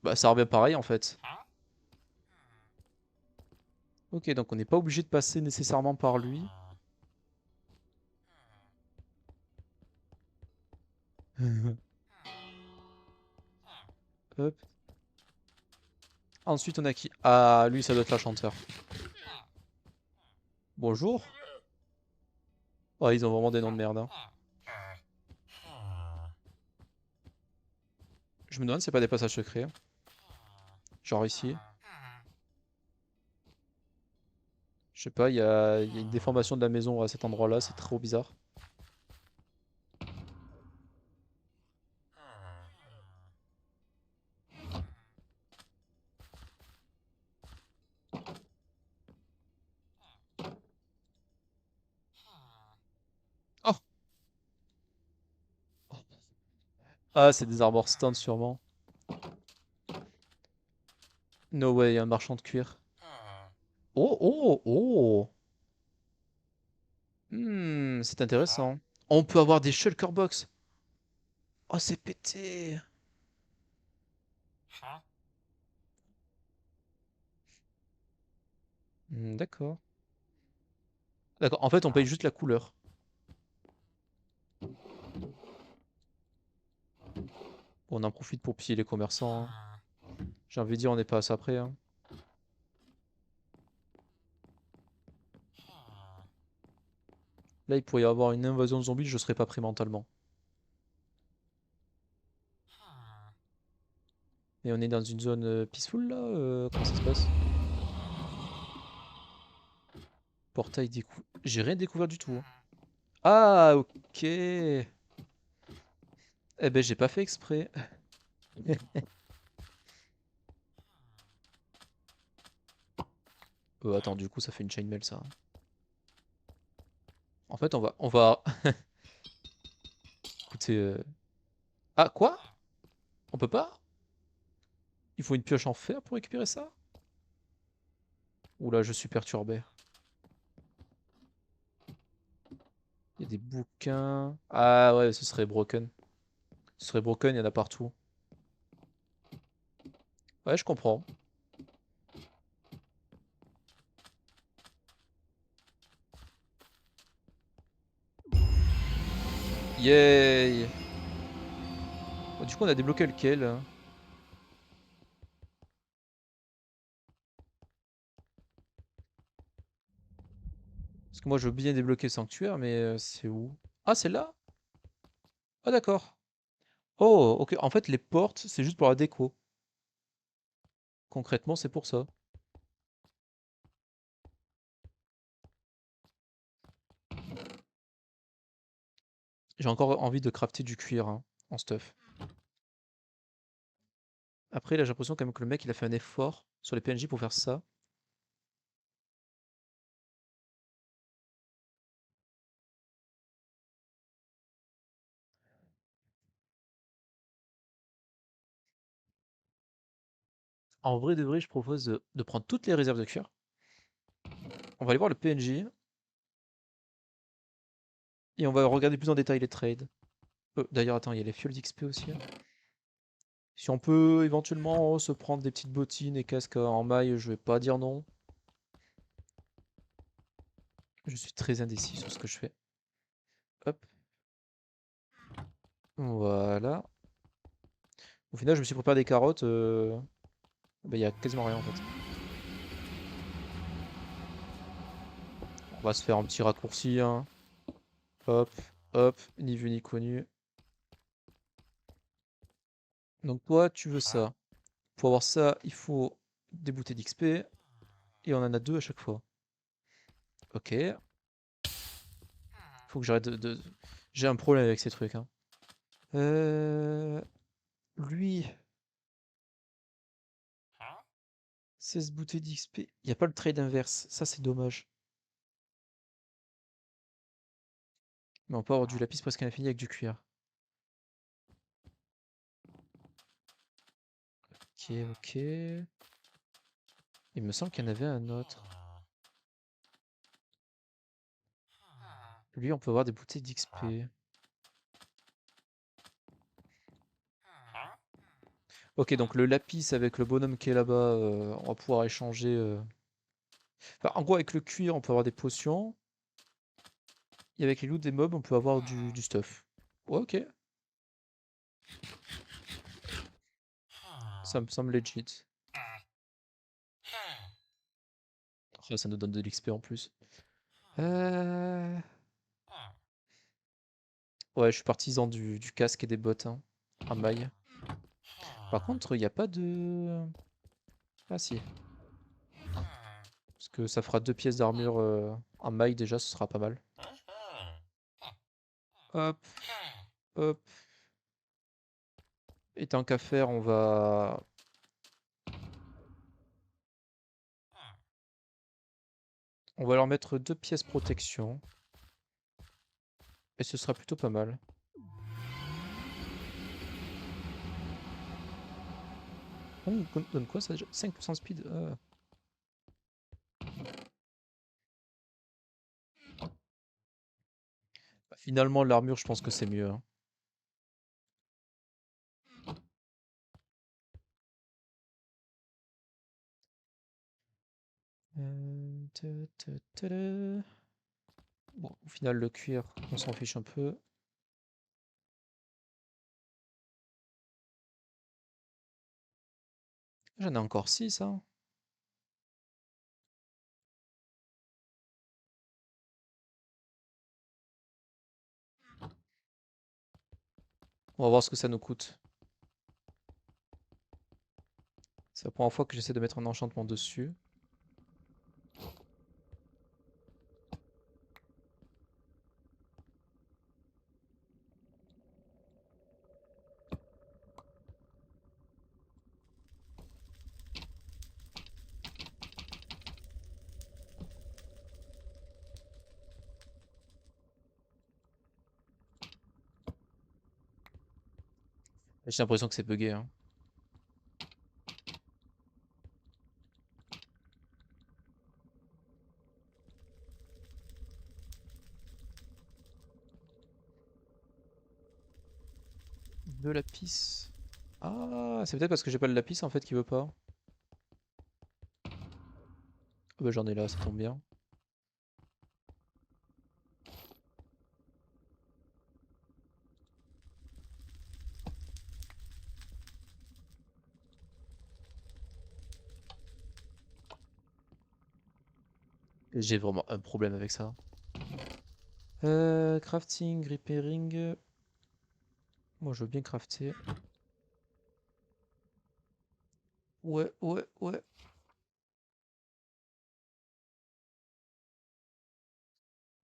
Bah, ça revient pareil, en fait. Ok, donc on n'est pas obligé de passer nécessairement par lui. Hop. Ensuite, on a qui? Ah, lui, ça doit être la chanteur. Bonjour. Oh, ils ont vraiment des noms de merde, hein. Je me demande si c'est pas des passages secrets, hein. Genre ici. Je sais pas, il y a une déformation de la maison à cet endroit-là, c'est trop bizarre. Oh! Ah, c'est des arbres stand sûrement. No way, un marchand de cuir. Oh, oh, oh! C'est intéressant. On peut avoir des shulker box. Oh, c'est pété. D'accord. D'accord, en fait, on paye juste la couleur. Bon, on en profite pour piller les commerçants, hein. J'ai envie de dire, on n'est pas à ça près, hein. Là, il pourrait y avoir une invasion de zombies, je serais pas prêt mentalement. Et on est dans une zone peaceful, là? Comment ça se passe? Portail découvert. J'ai rien découvert du tout, hein. Ah, ok. Eh ben, j'ai pas fait exprès. Attends, du coup, ça fait une chainmail, ça. En fait, on va... Écoutez... Ah, quoi? On peut pas? Il faut une pioche en fer pour récupérer ça? Oula, je suis perturbé. Il y a des bouquins. Ah ouais, ce serait broken. Ce serait broken, il y en a partout. Ouais, je comprends. Yay! Bon, du coup, on a débloqué lequel, hein? Parce que moi, je veux bien débloquer Sanctuaire, mais c'est où? Ah, c'est là? Ah, d'accord. Oh, ok. En fait, les portes, c'est juste pour la déco. Concrètement, c'est pour ça. J'ai encore envie de crafter du cuir hein, en stuff. Après, là, j'ai l'impression quand même que le mec, il a fait un effort sur les PNJ pour faire ça. En vrai de vrai, je propose de prendre toutes les réserves de cuir. On va aller voir le PNJ et on va regarder plus en détail les trades. D'ailleurs, attends, il y a les fioles d'XP aussi, hein. Si on peut éventuellement se prendre des petites bottines et casques en maille, je vais pas dire non. Je suis très indécis sur ce que je fais. Hop, voilà. Au final, je me suis préparé des carottes. Bah, il y a quasiment rien en fait. On va se faire un petit raccourci, hein. Hop, hop, ni vu ni connu. Donc toi, tu veux ça. Pour avoir ça, il faut des bouteilles d'XP. Et on en a deux à chaque fois. Ok. Faut que j'arrête J'ai un problème avec ces trucs, hein. Euh... Lui, 16 bouteilles d'XP. Il n'y a pas le trade inverse. Ça, c'est dommage. Mais on peut avoir du lapis presque à l'infini avec du cuir. Ok, ok. Il me semble qu'il y en avait un autre. Lui, on peut avoir des bouteilles d'XP. Ok, donc le lapis avec le bonhomme qui est là-bas, on va pouvoir échanger. Enfin, en gros, avec le cuir, on peut avoir des potions. Et avec les loots des mobs, on peut avoir du stuff. Ouais, ok, ça me semble legit. Oh, ça nous donne de l'XP en plus. Euh... Ouais, je suis partisan du casque et des bottes, hein, en maille. Par contre, il n'y a pas de... Ah si, parce que ça fera 2 pièces d'armure en maille déjà, ce sera pas mal. Hop, hop. Et tant qu'à faire, on va leur mettre 2 pièces protection. Et ce sera plutôt pas mal. On donne quoi ça déjà? 5% de speed? Bah, finalement, l'armure, je pense que c'est mieux, hein. Bon, au final, le cuir, on s'en fiche un peu. J'en ai encore 6, hein. On va voir ce que ça nous coûte. C'est la première fois que j'essaie de mettre un enchantement dessus. J'ai l'impression que c'est bugué, hein. De lapis. Ah, c'est peut-être parce que j'ai pas le lapis en fait qui veut pas. Ah bah, j'en ai là, ça tombe bien. J'ai vraiment un problème avec ça. Crafting, repairing. Moi, je veux bien crafter. Ouais, ouais, ouais.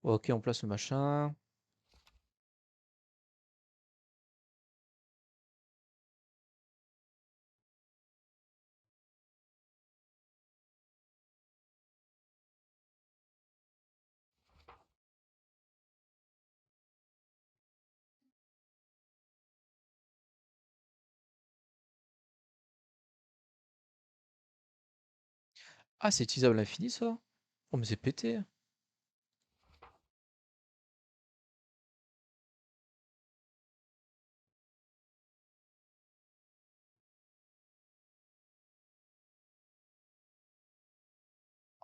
Ok, on place le machin. Ah, c'est utilisable à l'infini, ça? Oh, mais c'est pété.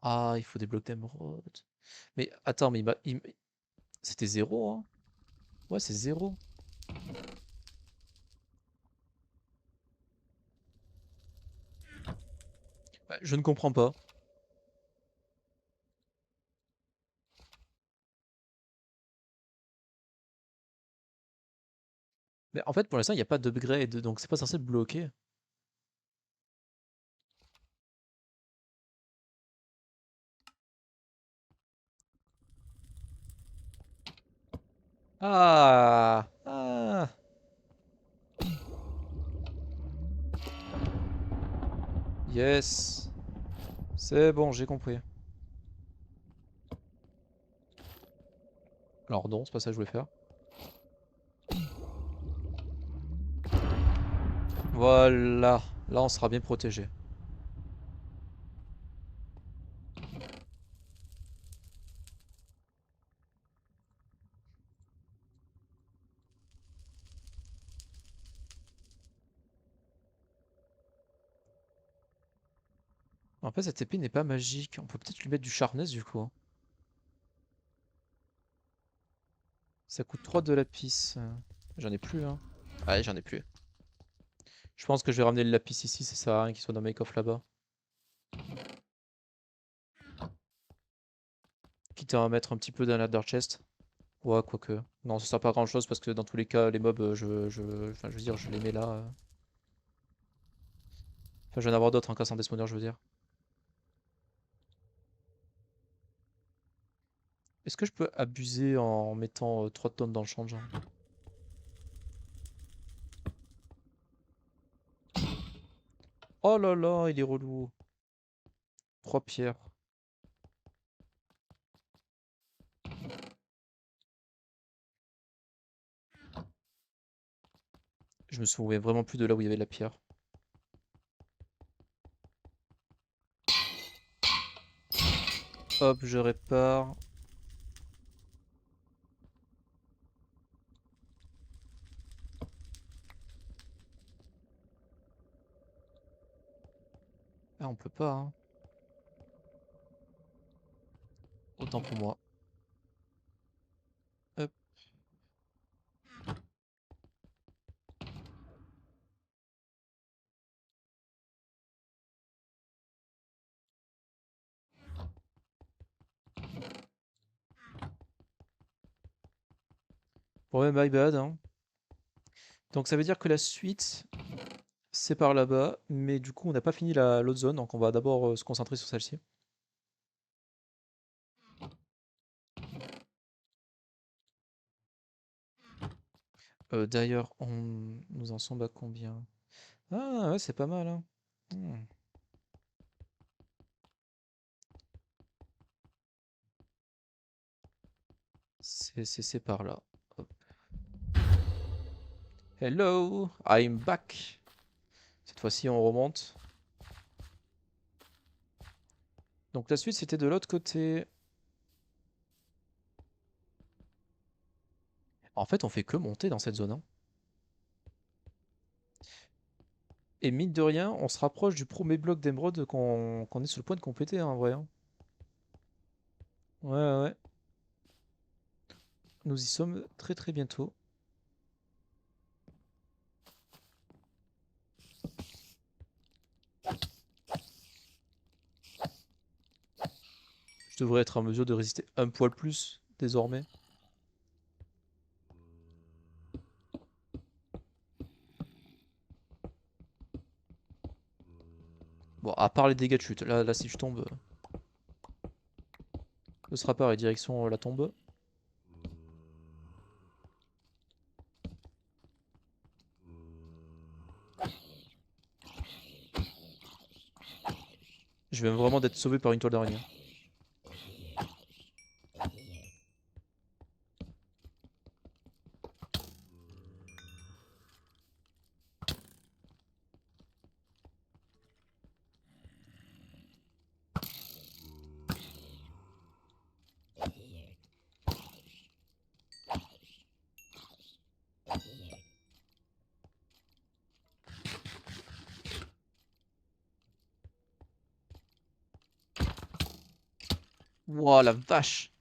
Ah, il faut des blocs d'émeraude. Mais attends, mais c'était zéro, hein? Ouais, c'est zéro. Bah, je ne comprends pas. Mais en fait, pour l'instant, il n'y a pas d'upgrade, donc c'est pas censé le bloquer. Ah! Ah! Yes! C'est bon, j'ai compris. Alors non, c'est pas ça que je voulais faire. Voilà. Là, on sera bien protégé. En fait, cette épée n'est pas magique. On peut peut-être lui mettre du sharpness, du coup, hein. Ça coûte 3 de lapis. J'en ai plus, hein. Ouais, j'en ai plus. Je pense que je vais ramener le lapis ici, ça sert à rien qu'il soit dans mes coffres là-bas. Quitte à en mettre un petit peu dans la Dark Chest. Ouais, quoique. Non, ça sert pas à grand chose parce que dans tous les cas, les mobs, enfin, je veux dire, je les mets là. Enfin, je vais en avoir d'autres en cassant des spawners, je veux dire. Est-ce que je peux abuser en mettant 3 tonnes dans le change, hein? Oh là là, il est relou. 3 pierres. Je me souviens vraiment plus de là où il y avait la pierre. Hop, je répare. Ah, on peut pas, hein. Autant pour moi. Hop. Ouais, my bad, hein. Donc ça veut dire que la suite, c'est par là-bas. Mais du coup, on n'a pas fini l'autre zone. Donc on va d'abord se concentrer sur celle-ci. D'ailleurs, nous en sommes à combien? Ah ouais, c'est pas mal, hein. Hmm. C'est par là. Hop. Hello, I'm back. Cette fois-ci, on remonte. Donc la suite, c'était de l'autre côté. En fait, on fait que monter dans cette zone, hein. Et mine de rien, on se rapproche du premier bloc d'émeraude qu'on est sur le point de compléter, hein, en vrai, hein. Ouais, ouais, ouais. Nous y sommes très très bientôt. Je devrais être en mesure de résister un poil plus désormais. Bon, à part les dégâts de chute. Là si je tombe, ce sera pareil, direction la tombe. Je viens vraiment d'être sauvé par une toile d'araignée. Wouah, la vache!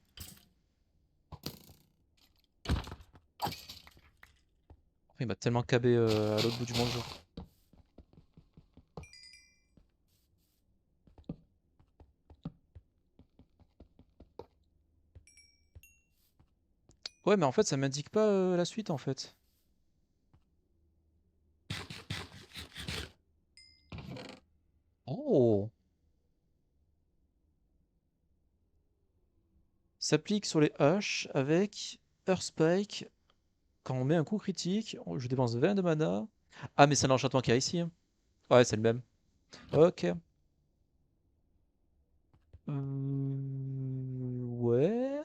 Il m'a tellement cabé à l'autre bout du monde, genre. Ouais, mais en fait, ça m'indique pas la suite, en fait. Oh! S'applique sur les haches avec Earth Spike. Quand on met un coup critique, je dépense 20 de mana. Ah, mais c'est un enchantement qu'il y a ici, hein. Ouais, c'est le même. Ok. Ouais.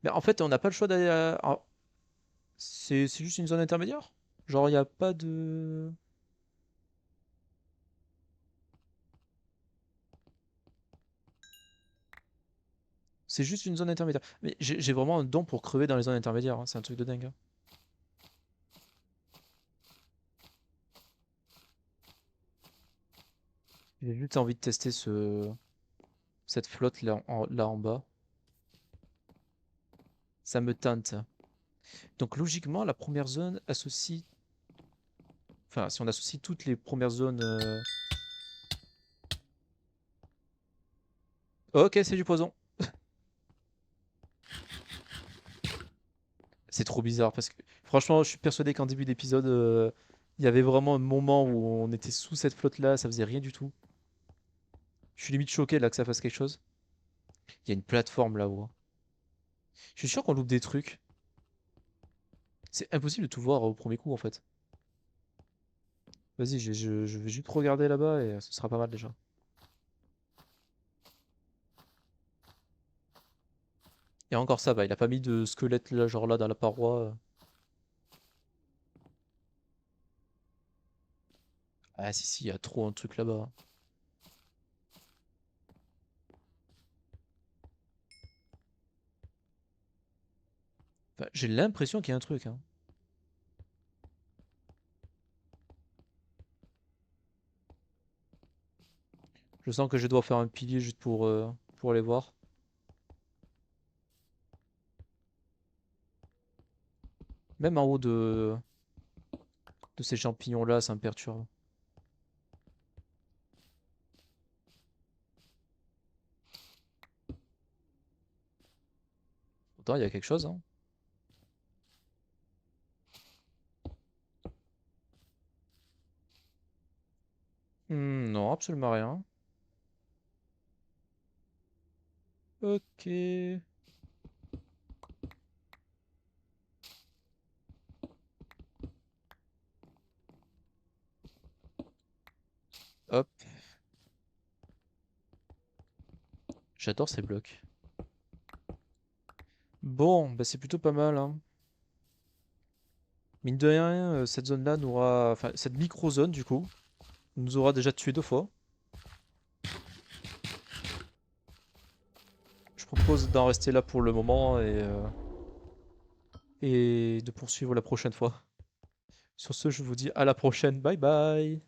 Mais en fait, on n'a pas le choix d'aller à... C'est juste une zone intermédiaire? Genre, il n'y a pas de... C'est juste une zone intermédiaire. Mais j'ai vraiment un don pour crever dans les zones intermédiaires, hein. C'est un truc de dingue, hein. J'ai juste envie de tester cette flotte là en bas. Ça me tente. Donc logiquement, la première zone associe... Enfin, si on associe toutes les premières zones... Ok, c'est du poison. C'est trop bizarre parce que franchement, je suis persuadé qu'en début d'épisode, il y avait vraiment un moment où on était sous cette flotte-là, ça faisait rien du tout. Je suis limite choqué là que ça fasse quelque chose. Il y a une plateforme là-haut, hein. Je suis sûr qu'on loupe des trucs. C'est impossible de tout voir au premier coup en fait. Vas-y, je vais juste regarder là-bas et ce sera pas mal déjà. Et encore ça va, il a pas mis de squelette là, genre là dans la paroi. Ah si si, il y a trop un truc là-bas. Enfin, j'ai l'impression qu'il y a un truc, hein. Je sens que je dois faire un pilier juste pour aller voir. Même en haut de ces champignons-là, ça me perturbe. Pourtant, il y a quelque chose, hein. Non, absolument rien. Ok. Hop. J'adore ces blocs. Bon, bah c'est plutôt pas mal, hein. Mine de rien, cette zone-là nous aura... Enfin, cette micro-zone, du coup, nous aura déjà tué 2 fois. Je propose d'en rester là pour le moment et de poursuivre la prochaine fois. Sur ce, je vous dis à la prochaine. Bye bye!